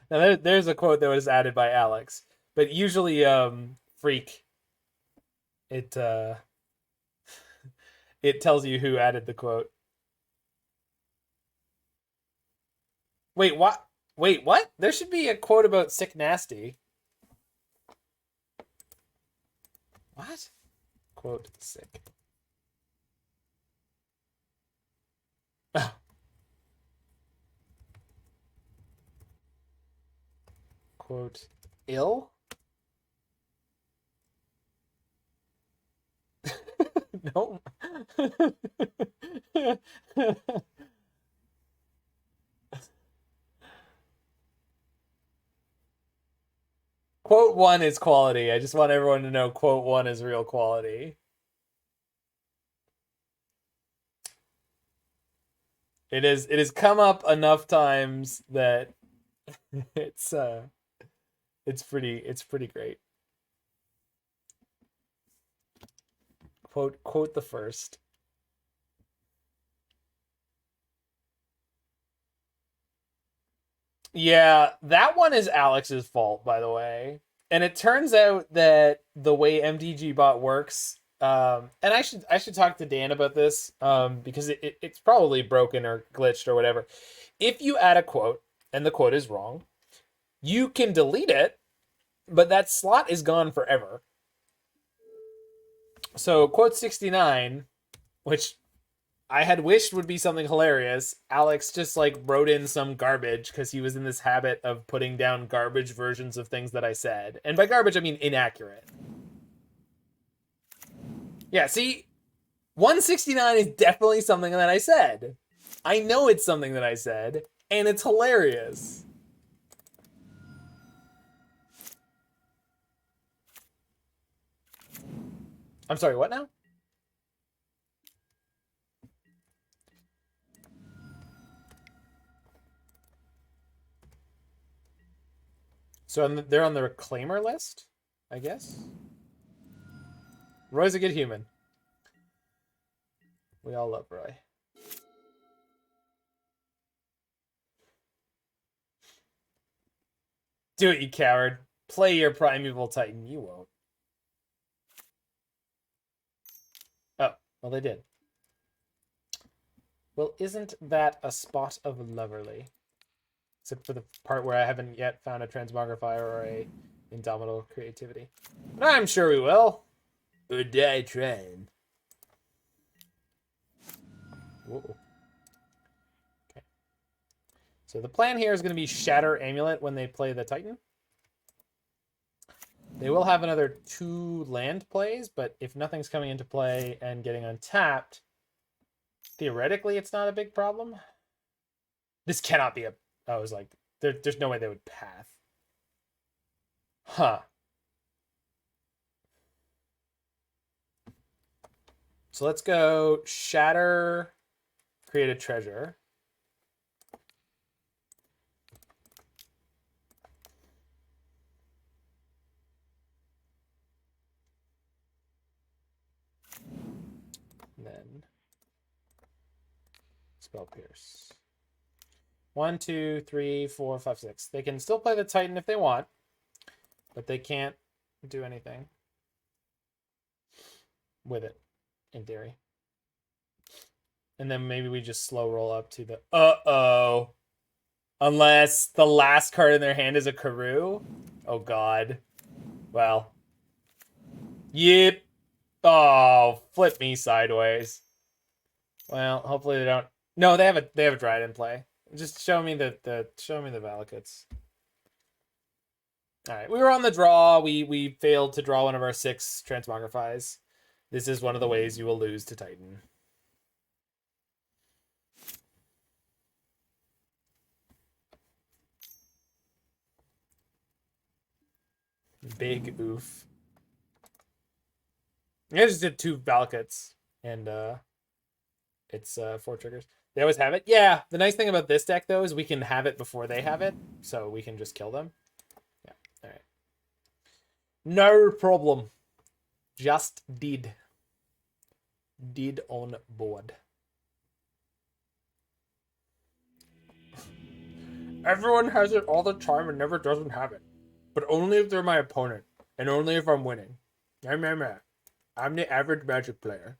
Now there's a quote that was added by Alex, but usually Freak it it tells you who added the quote. Wait, what? Wait, what? There should be a quote about Sick Nasty. What? Quote sick. Oh. Quote ill? No. Quote 1 is quality. I just want everyone to know quote 1 is real quality. It has come up enough times that it's pretty great. Quote the first. Yeah, that one is Alex's fault, by the way. And it turns out that the way MTG bot works, and I should talk to Dan about this, because it's probably broken or glitched or whatever. If you add a quote and the quote is wrong, you can delete it, but that slot is gone forever. So quote 69, which I had wished would be something hilarious, Alex just like wrote in some garbage because he was in this habit of putting down garbage versions of things that I said. And by garbage, I mean inaccurate. Yeah, see, 169 is definitely something that I said. I know it's something that I said, and it's hilarious. I'm sorry, what now? So they're on the Reclaimer list, I guess. Roy's a good human. We all love Roy. Do it, you coward. Play your Primeval Titan. You won't. Oh, well, they did. Well, isn't that a spot of loverly? Except for the part where I haven't yet found a Transmogrify or a Indomitable Creativity. But I'm sure we will. Or die trying. Whoa. Okay. So the plan here is going to be Shatter Amulet when they play the Titan. They will have another 2 land plays, but if nothing's coming into play and getting untapped, theoretically it's not a big problem. This cannot be a... I was like, there's no way they would path. Huh. So let's go Shatter, create a treasure. Then Spell Pierce. 1, 2, 3, 4, 5, 6. They can still play the Titan if they want, but they can't do anything with it, in theory. And then maybe we just slow roll up to the uh-oh. Unless the last card in their hand is a Karoo. Oh, God. Well. Yep. Oh, flip me sideways. Well, hopefully they don't. No, they have a Dryad in play. Just show me the Velomachus. All right, we were on the draw. We failed to draw one of our 6 Transmogrifys. This is one of the ways you will lose to Titan. Big oof. I just did 2 Velomachus, and it's 4 triggers. They always have it. Yeah, the nice thing about this deck, though, is we can have it before they have it, so we can just kill them. Yeah, all right. No problem. Just did. Did on board. Everyone has it all the time and never doesn't have it. But only if they're my opponent, and only if I'm winning. I'm the average Magic player.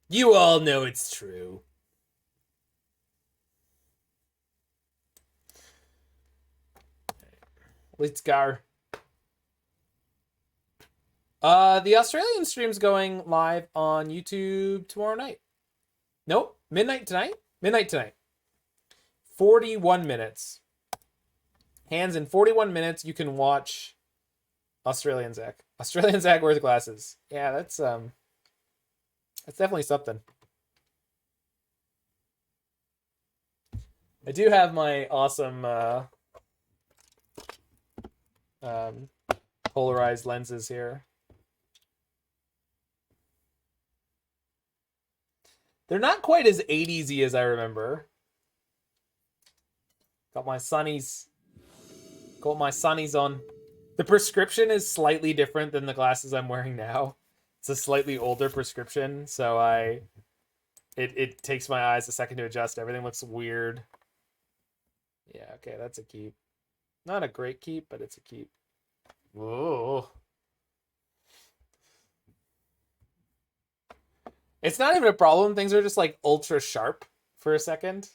You all know it's true. Let's go. The Australian stream's going live on YouTube tomorrow night. Nope, midnight tonight? Midnight tonight. 41 minutes. Hands in 41 minutes, you can watch Australian Zach. Australian Zach wears glasses. Yeah, that's definitely something. I do have my awesome polarized lenses here. They're not quite as 80s-y as I remember. Got my sunnies. Got my sunnies on. The prescription is slightly different than the glasses I'm wearing now. It's a slightly older prescription, so it takes my eyes a second to adjust. Everything looks weird. Yeah, okay, that's a keep. Not a great keep, but it's a keep. Whoa. It's not even a problem. Things are just like ultra sharp for a second.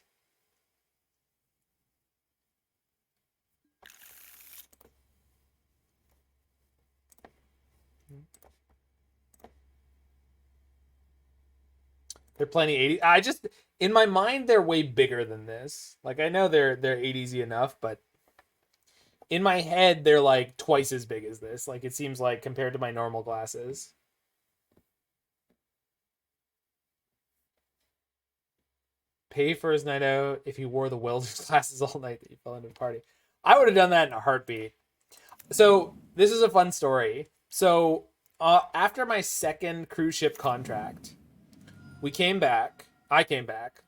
They're plenty 80. I just, in my mind, they're way bigger than this. Like, I know they're 80s-y enough, but in my head, they're like twice as big as this. Like, it seems like compared to my normal glasses. Pay for his night out if he wore the welder's glasses all night that he fell into a party. I would have done that in a heartbeat. So, this is a fun story. So, after my second cruise ship contract, I came back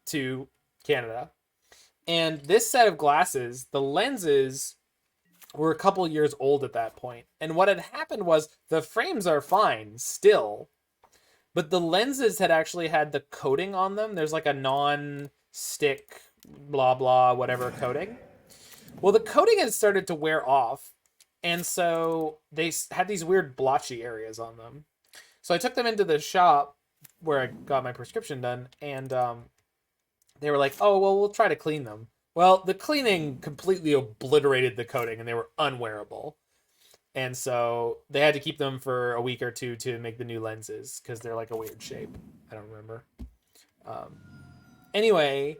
to Canada, And this set of glasses, the lenses were a couple years old at that point. And what had happened was the frames are fine still, but the lenses had actually had the coating on them. There's like a non-stick, blah, blah, whatever coating. Well, the coating had started to wear off. And so they had these weird blotchy areas on them. So I took them into the shop where I got my prescription done. And they were like, oh, well, we'll try to clean them. Well, the cleaning completely obliterated the coating and they were unwearable. And so they had to keep them for a week or two to make the new lenses because they're like a weird shape. I don't remember. Anyway,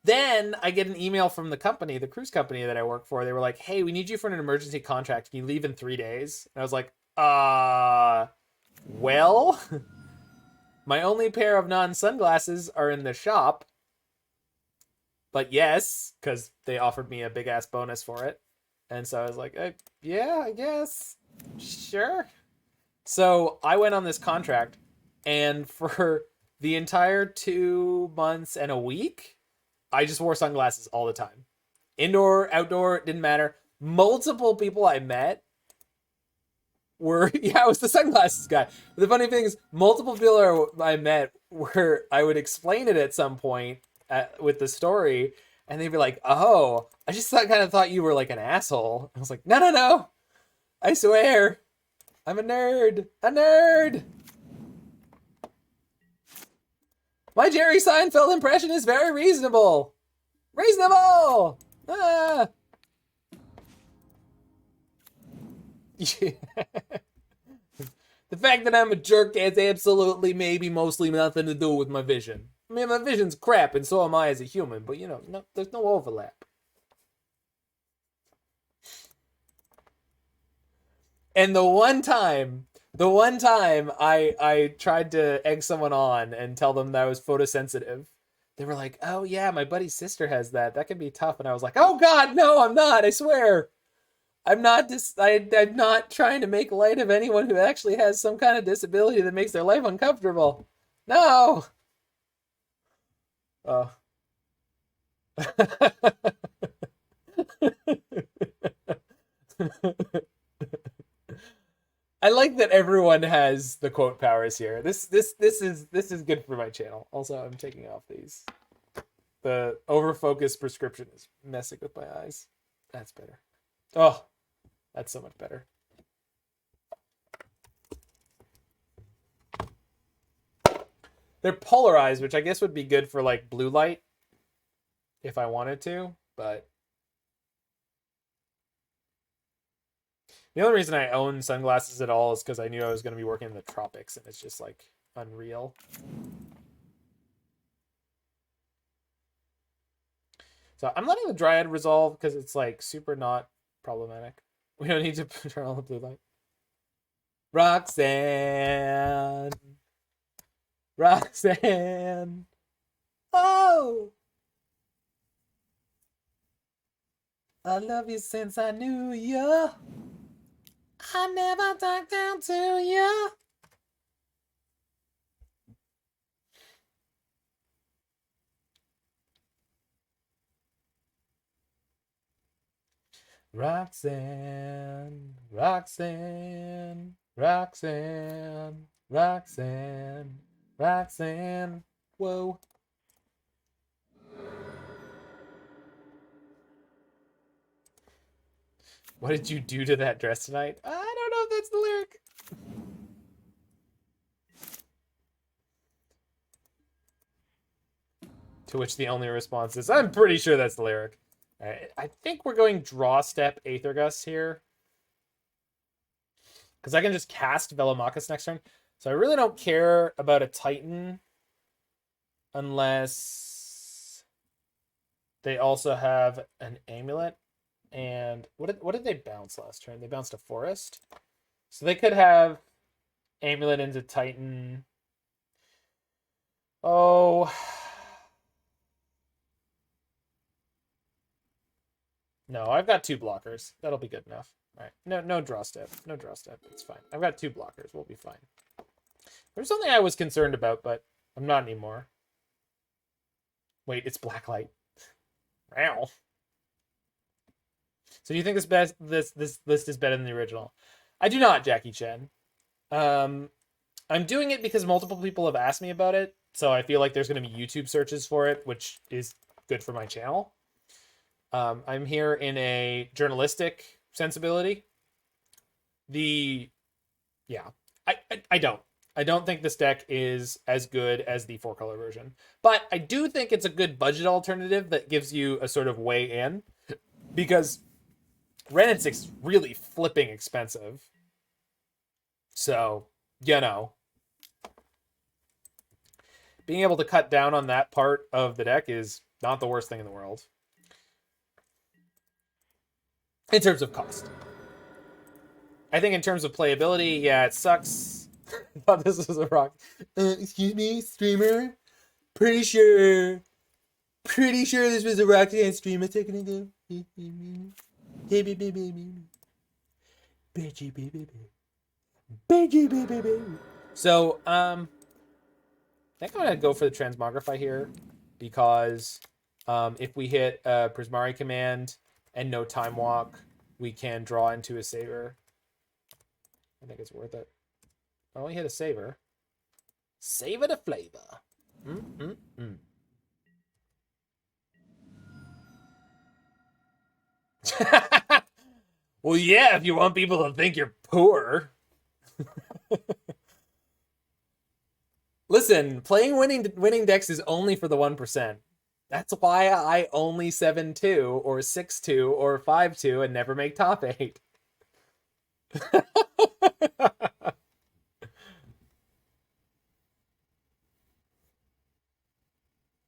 then I get an email from the company, the cruise company that I work for. They were like, hey, we need you for an emergency contract. Can you leave in 3 days? And I was like, well, my only pair of non-sunglasses are in the shop. But yes, because they offered me a big-ass bonus for it. And so I was like, yeah, I guess. Sure. So I went on this contract, and for the entire 2 months and a week, I just wore sunglasses all the time. Indoor, outdoor, it didn't matter. Multiple people I met were, yeah, I was the sunglasses guy. The funny thing is, multiple people I met where I would explain it at some point with the story, and they'd be like, oh, I just kind of thought you were like an asshole. I was like, no, I swear, I'm a nerd. My Jerry Seinfeld impression is very reasonable. Ah. Yeah. The fact that I'm a jerk has absolutely, maybe, mostly nothing to do with my vision. I mean, my vision's crap, and so am I as a human, but, you know, there's no overlap. And the one time I tried to egg someone on and tell them that I was photosensitive, they were like, oh, yeah, my buddy's sister has that. That can be tough. And I was like, oh, God, no, I'm not. I swear. I'm not I'm not trying to make light of anyone who actually has some kind of disability that makes their life uncomfortable. No. Oh. I like that everyone has the quote powers here. This is good for my channel. Also, I'm taking off these. The overfocused prescription is messing with my eyes. That's better. Oh, that's so much better. They're polarized, which I guess would be good for like blue light if I wanted to, but the only reason I own sunglasses at all is because I knew I was going to be working in the tropics, and it's just like unreal. So I'm letting the Dryad resolve because it's like super not problematic. We don't need to turn on the blue light. Roxanne. Oh! I love you since I knew you. I never talked down to you. Roxanne. Whoa. What did you do to that dress tonight? I don't know if that's the lyric. To which the only response is, I'm pretty sure that's the lyric. All right, I think we're going draw step Aether Gust here. Because I can just cast Velomachus next turn. So I really don't care about a Titan unless they also have an amulet. And what did they bounce last turn? They bounced a forest. So they could have amulet into Titan. Oh. No, I've got 2 blockers. That'll be good enough. All right. No draw step. No draw step. It's fine. I've got 2 blockers. We'll be fine. There's something I was concerned about, but I'm not anymore. Wait, it's blacklight. Wow. So do you think this list is better than the original? I do not, Jackie Chen. I'm doing it because multiple people have asked me about it, so I feel like there's going to be YouTube searches for it, which is good for my channel. I'm here in a journalistic sensibility. I don't think this deck is as good as the 4-color version, but I do think it's a good budget alternative that gives you a sort of way in, because Ren and 6 is really flipping expensive. So, you know, being able to cut down on that part of the deck is not the worst thing in the world. In terms of cost. I think in terms of playability, yeah, it sucks. I thought this was a rock. Excuse me, streamer? Pretty sure this was a Roxanne stream a second ago. So, I think I'm going to go for the Transmogrify here, because if we hit Prismari Command and no Time Walk, we can draw into a Savor. I think it's worth it. Oh, we hit a Savor. Savor the flavor. Well, yeah, if you want people to think you're poor. Listen, playing winning decks is only for the 1%. That's why I only 7-2 or 6-2 or 5-2 and never make top 8.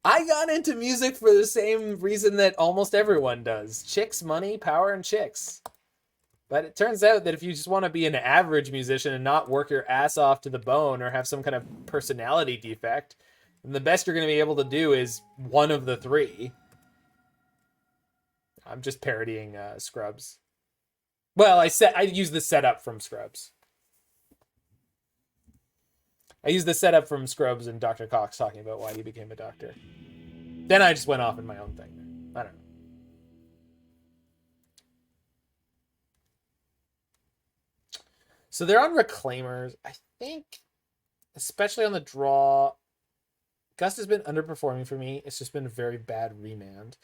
I got into music for the same reason that almost everyone does. Chicks, money, power, and chicks. But it turns out that if you just want to be an average musician and not work your ass off to the bone or have some kind of personality defect, then the best you're going to be able to do is one of the 3. I'm just parodying Scrubs. Well, I use the setup from Scrubs. I used the setup from Scrubs and Dr. Cox talking about why he became a doctor. Then I just went off in my own thing. I don't know. So they're on Reclaimers. I think, especially on the draw, Gust has been underperforming for me. It's just been a very bad Remand.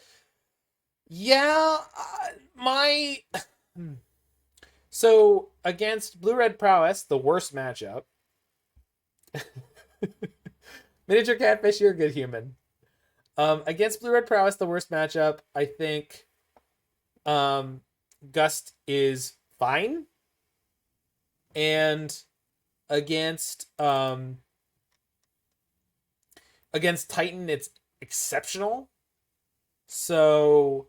Yeah, So, against Blue-Red Prowess, the worst matchup. Miniature Catfish, you're a good human. Against Blue-Red Prowess, the worst matchup, I think Gust is fine. And against Titan, it's exceptional. So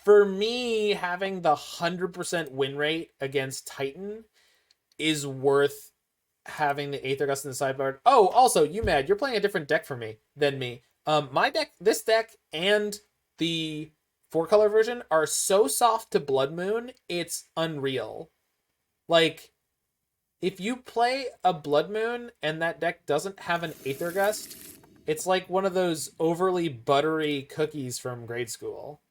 for me, having the 100% win rate against Titan is worth having the Aether Gust in the sideboard. Oh, also, you're playing a different deck than me. My deck, this deck, and the 4-color version are so soft to Blood Moon, it's unreal. Like, if you play a Blood Moon and that deck doesn't have an Aether Gust, it's like one of those overly buttery cookies from grade school.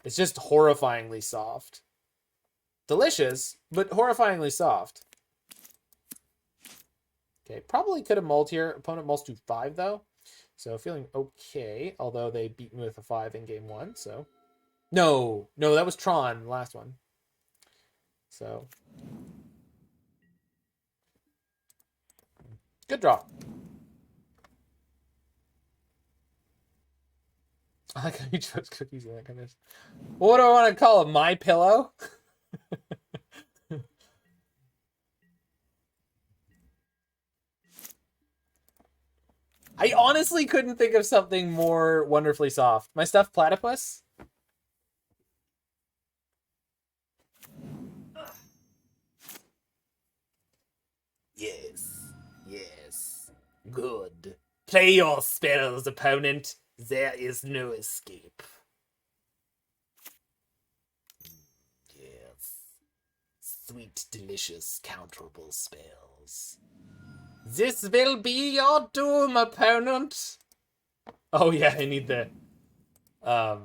It's just horrifyingly soft. Delicious, but horrifyingly soft. Okay, probably could have mulled here. Opponent mulls to 5, though. So feeling okay, although they beat me with a 5 in game 1, so... No, that was Tron, the last one. So... Good draw. I like how you chose cookies in that kind of... What do I want to call it? My Pillow? I honestly couldn't think of something more wonderfully soft. My stuffed platypus? Yes. Good. Play your spells, opponent. There is no escape. Yes. Sweet, delicious, counterable spells. This will be your doom, opponent. Oh yeah, I need the How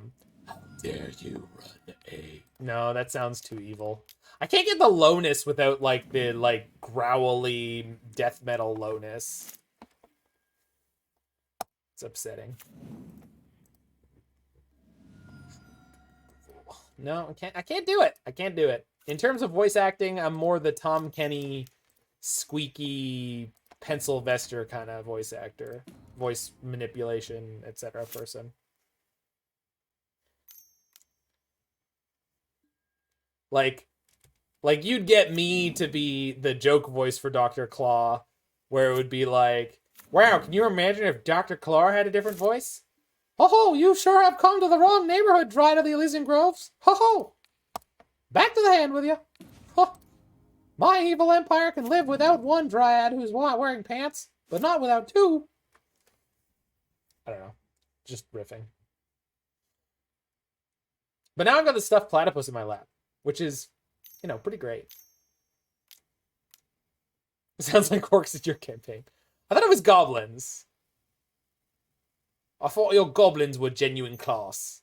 dare you run a... No, that sounds too evil. I can't get the lowness without, like, the, like, growly death metal lowness. It's upsetting. No, I can't do it. I can't do it. In terms of voice acting, I'm more the Tom Kenny, squeaky, pencil vester kind of voice actor. Voice manipulation, etc. person. Like you'd get me to be the joke voice for Dr. Claw, where it would be like, wow, can you imagine if Dr. Claw had a different voice? Ho ho, you sure have come to the wrong neighborhood, Dryad of the Elysian Groves. Ho ho! Back to the hand with you. Huh. My evil empire can live without one Dryad who's not wearing pants, but not without two. I don't know. Just riffing. But now I've got the stuffed platypus in my lap, which is, you know, pretty great. It sounds like orcs at your campaign. I thought it was goblins. I thought your goblins were genuine class.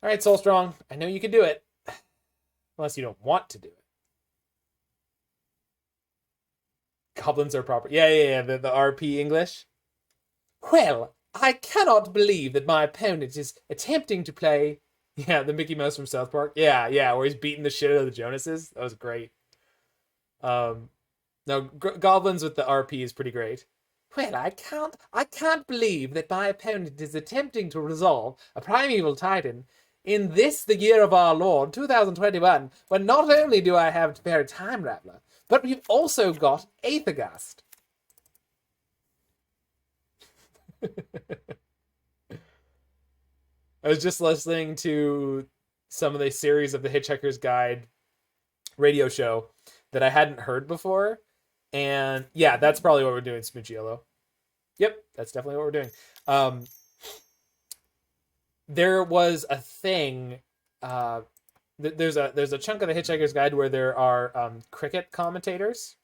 All right, Soulstrong. I know you can do it. Unless you don't want to do it. Goblins are proper. Yeah. The RP English. Well, I cannot believe that my opponent is attempting to play... Yeah, the Mickey Mouse from South Park. Yeah, where he's beating the shit out of the Jonases. That was great. No, Goblins with the RP is pretty great. Well, I can't believe that my opponent is attempting to resolve a primeval titan in this, the year of our Lord, 2021, when not only do I have Teferi Time Raveler, but we've also got Aether Gust. I was just listening to some of the series of the Hitchhiker's Guide radio show that I hadn't heard before. And yeah, that's probably what we're doing, Smoochiello. Yep, that's definitely what we're doing. There was a thing. There's a chunk of the Hitchhiker's Guide where there are cricket commentators.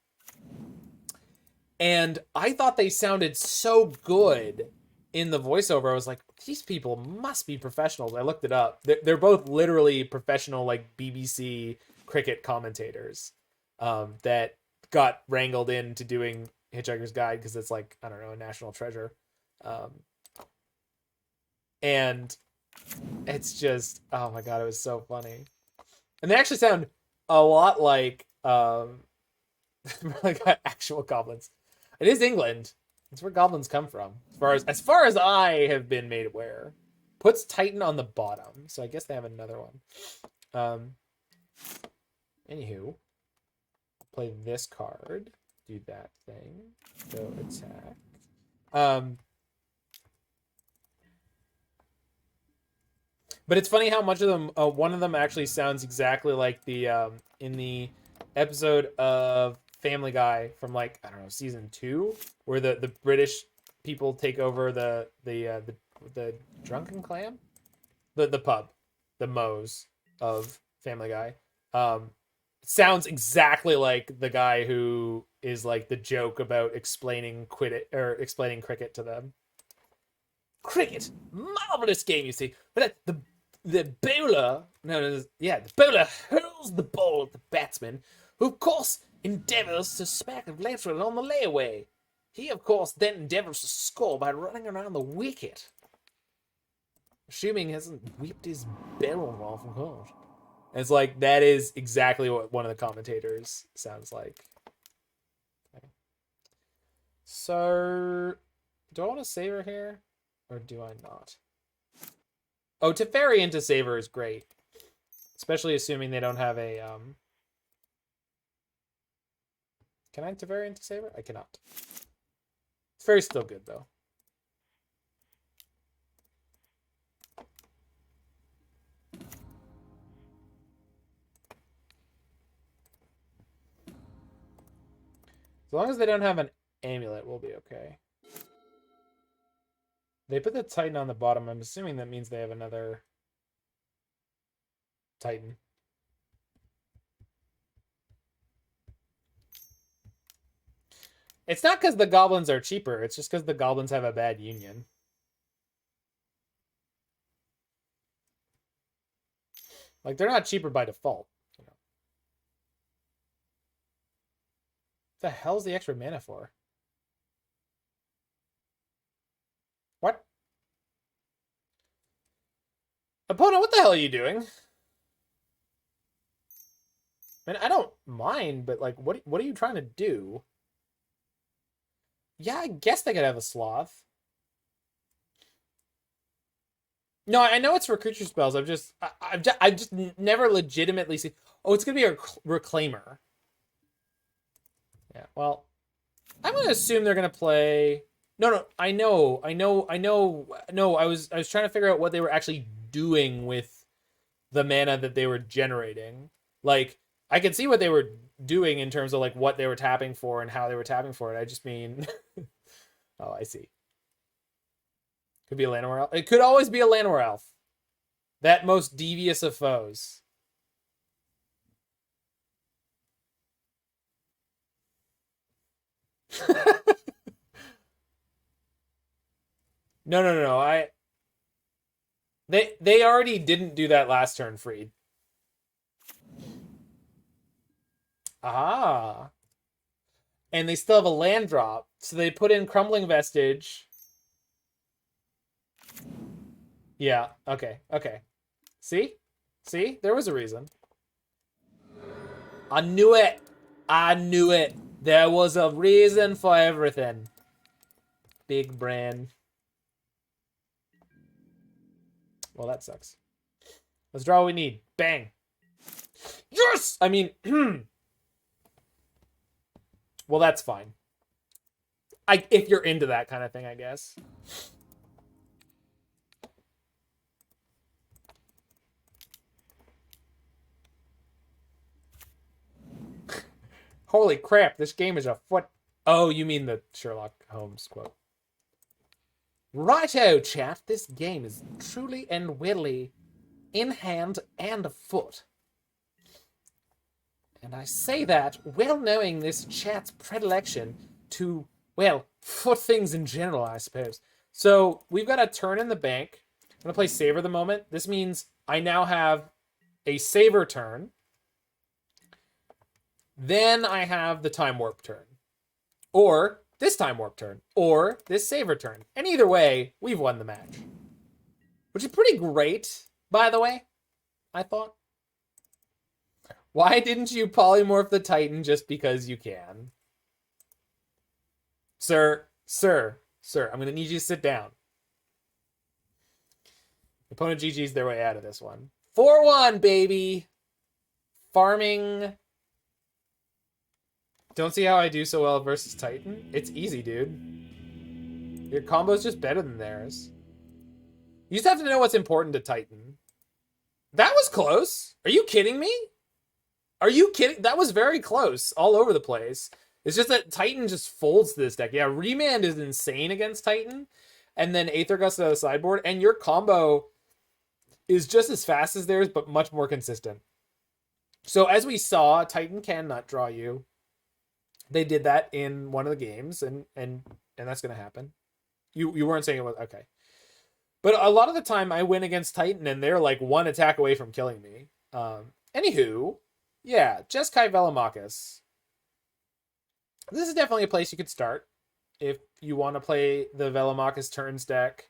And I thought they sounded so good in the voiceover. I was like, these people must be professionals. I looked it up. They're both literally professional, like BBC cricket commentators that got wrangled into doing Hitchhiker's Guide because it's like, I don't know, a national treasure. And it's just, oh my god, it was so funny. And they actually sound a lot like like actual goblins. It is England. That's where goblins come from, as far as I have been made aware. Puts Titan on the bottom, so I guess they have another one. Anywho, play this card, do that thing, go attack. But it's funny how much of them, one of them actually sounds exactly like the in the episode of Family Guy from, like, I don't know, season 2, where the British people take over the Drunken Clam, the pub, the Moe's of Family Guy. Sounds exactly like the guy who is like the joke about explaining cricket to them. Cricket, marvelous game, you see, but the bowler, the bowler hurls the ball at the batsman, who of course endeavors to smack it laterally on the layaway. He of course then endeavors to score by running around the wicket, assuming he hasn't whipped his barrel off and hurt. And it's like, that is exactly what one of the commentators sounds like. Okay. So, do I want to Savor here? Or do I not? Oh, Teferi into Savor is great. Especially assuming they don't have a... Can I Teferi into Savor? I cannot. Teferi's still good, though. As long as they don't have an amulet, we'll be okay. They put the Titan on the bottom. I'm assuming that means they have another Titan. It's not because the goblins are cheaper. It's just because the goblins have a bad union. Like, they're not cheaper by default. You know. What the hell's the extra mana for? What? Opponent, what the hell are you doing? Man, I don't mind, but like, what are you trying to do? Yeah, I guess they could have a sloth. No, I know it's for creature spells. I've just never legitimately seen. Oh, it's gonna be a reclaimer. Yeah. Well, I'm gonna assume they're gonna play. No. I know. No, I was trying to figure out what they were actually doing with the mana that they were generating. Like, I could see what they were doing in terms of like what they were tapping for and how they were tapping for it. I just mean, oh, I see. Could be a Llanowar Elf. It could always be a Llanowar Elf. That most devious of foes. No. They already didn't do that last turn, Freed. Ah. And they still have a land drop. So they put in Crumbling Vestige. Yeah, okay. See? There was a reason. I knew it. There was a reason for everything. Big brain. Well, that sucks. Let's draw what we need. Bang. Yes! I mean, well, that's fine. If you're into that kind of thing, I guess. Holy crap, this game is a foot. Oh, you mean the Sherlock Holmes quote. Righto, chat. This game is truly and really in hand and foot. And I say that well knowing this chat's predilection to, well, foot things in general, I suppose. So we've got a turn in the bank. I'm going to play Savor the Moment. This means I now have a Savor turn. Then I have the Time Warp turn. Or this Time Warp turn. Or this Savor turn. And either way, we've won the match. Which is pretty great, by the way, I thought. Why didn't you polymorph the Titan just because you can? Sir, I'm going to need you to sit down. Opponent GG's their way out of this one. 4-1, baby! Farming. Don't see how I do so well versus Titan? It's easy, dude. Your combo's just better than theirs. You just have to know what's important to Titan. That was close. Are you kidding me? Are you kidding? That was very close all over the place. It's just that Titan just folds to this deck. Yeah, Remand is insane against Titan. And then Aether Gust out of the sideboard. And your combo is just as fast as theirs, but much more consistent. So as we saw, Titan can nut draw you. They did that in one of the games, and that's going to happen. You weren't saying it was... Okay. But a lot of the time, I win against Titan, and they're like one attack away from killing me. Anywho, yeah, Jeskai Velomachus. This is definitely a place you could start if you want to play the Velomachus Turns deck,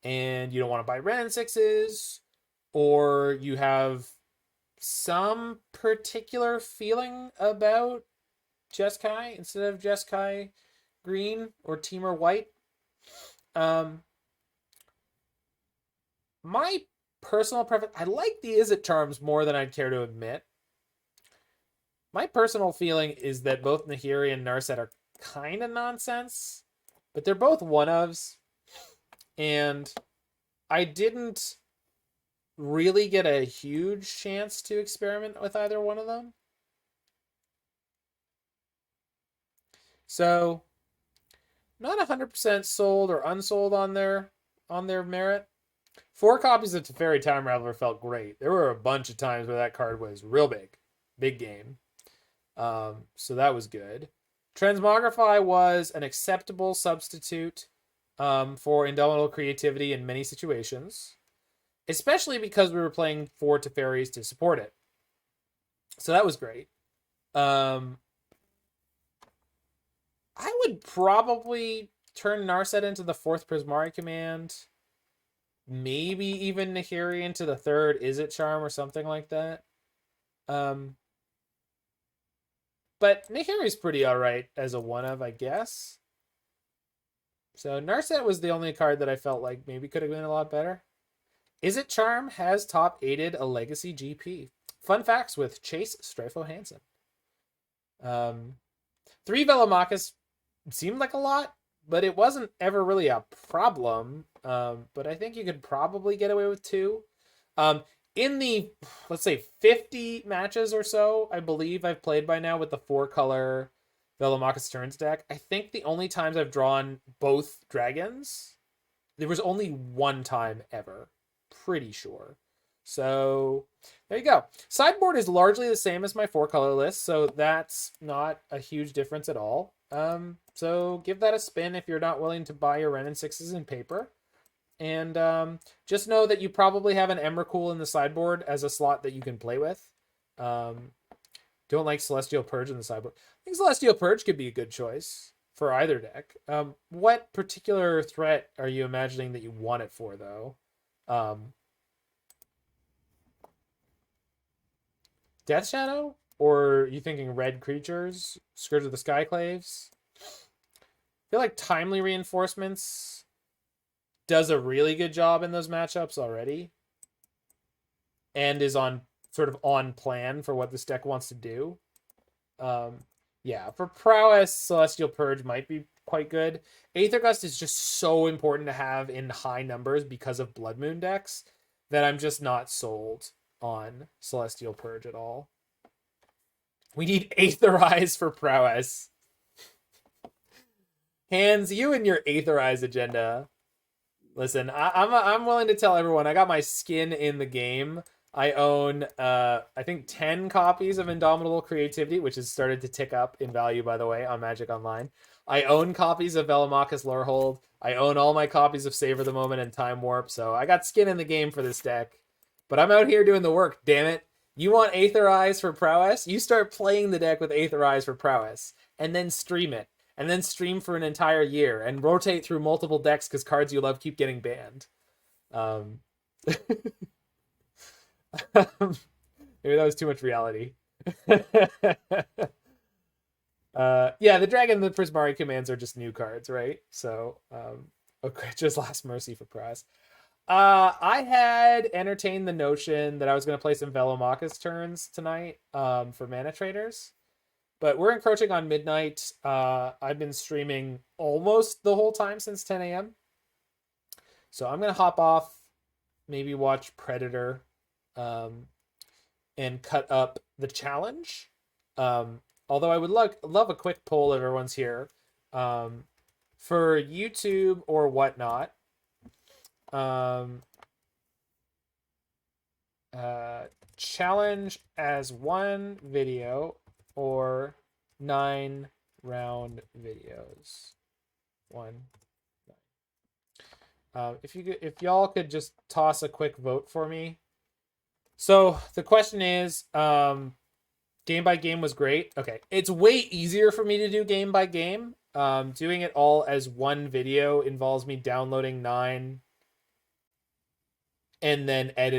and you don't want to buy Ren 6s, or you have some particular feeling about Jeskai instead of Jeskai green or Teamer white. My personal preference, I like the Izzet Charms more than I'd care to admit. My personal feeling is that both Nahiri and Narset are kind of nonsense, but they're both one-ofs, and I didn't really get a huge chance to experiment with either one of them. So, not 100% sold or unsold on their merit. 4 copies of Teferi Time Raveler felt great. There were a bunch of times where that card was real big game. So that was good. Transmogrify was an acceptable substitute for Indomitable Creativity in many situations. especially because we were playing 4 Teferis to support it. So that was great. I would probably turn Narset into the 4th Prismari Command. Maybe even Nahiri into the 3rd Izzet Charm or something like that. But Nahiri's pretty alright as a 1-of, I guess. So Narset was the only card that I felt like maybe could have been a lot better. Izzet Charm has top 8'd a Legacy GP. Fun facts with Chase Strifo Hansen. 3 Velomachus seemed like a lot, but it wasn't ever really a problem. But I think you could probably get away with 2. In the, let's say, 50 matches or so, I believe I've played by now with the 4-color Velomachus Turns deck. I think the only times I've drawn both dragons, there was only one time ever. Pretty sure. So there you go. Sideboard is largely the same as my 4-color list, so that's not a huge difference at all. So give that a spin if you're not willing to buy your Ren and 6s in paper. And just know that you probably have an Emrakul in the sideboard as a slot that you can play with. Don't like Celestial Purge in the sideboard. I think Celestial Purge could be a good choice for either deck. What particular threat are you imagining that you want it for, though? Death Shadow? Or are you thinking red creatures? Scourge of the Skyclaves? I feel like Timely Reinforcements does a really good job in those matchups already. And is on sort of on plan for what this deck wants to do. Yeah, for prowess, Celestial Purge might be quite good. Aether Gust is just so important to have in high numbers because of Blood Moon decks that I'm just not sold on Celestial Purge at all. We need Aetherize for prowess. Hands, you and your Aetherize agenda. Listen, I'm willing to tell everyone I got my skin in the game. I own, I think 10 copies of Indomitable Creativity, which has started to tick up in value, by the way, on Magic Online. I own copies of Velomachus Lorehold. I own all my copies of Savor the Moment and Time Warp, so I got skin in the game for this deck. But I'm out here doing the work, damn it. You want Aetherize for prowess? You start playing the deck with Aetherize for prowess, and then stream it. And then stream for an entire year, and rotate through multiple decks because cards you love keep getting banned. Maybe that was too much reality. Yeah, the Dragon and the Prismari Commands are just new cards, right? So, okay, just Last Mercy for prize. I had entertained the notion that I was going to play some Velomachus Turns tonight for Mana Traders. But we're encroaching on midnight. I've been streaming almost the whole time since 10 a.m. So I'm going to hop off, maybe watch Predator, and cut up the challenge. Although I would love a quick poll if everyone's here. For YouTube or whatnot. Challenge as one video or 9 round videos. If y'all could just toss a quick vote for me. So the question is, game by game was great. Okay, it's way easier for me to do game by game. Doing it all as one video involves me downloading 9 and then editing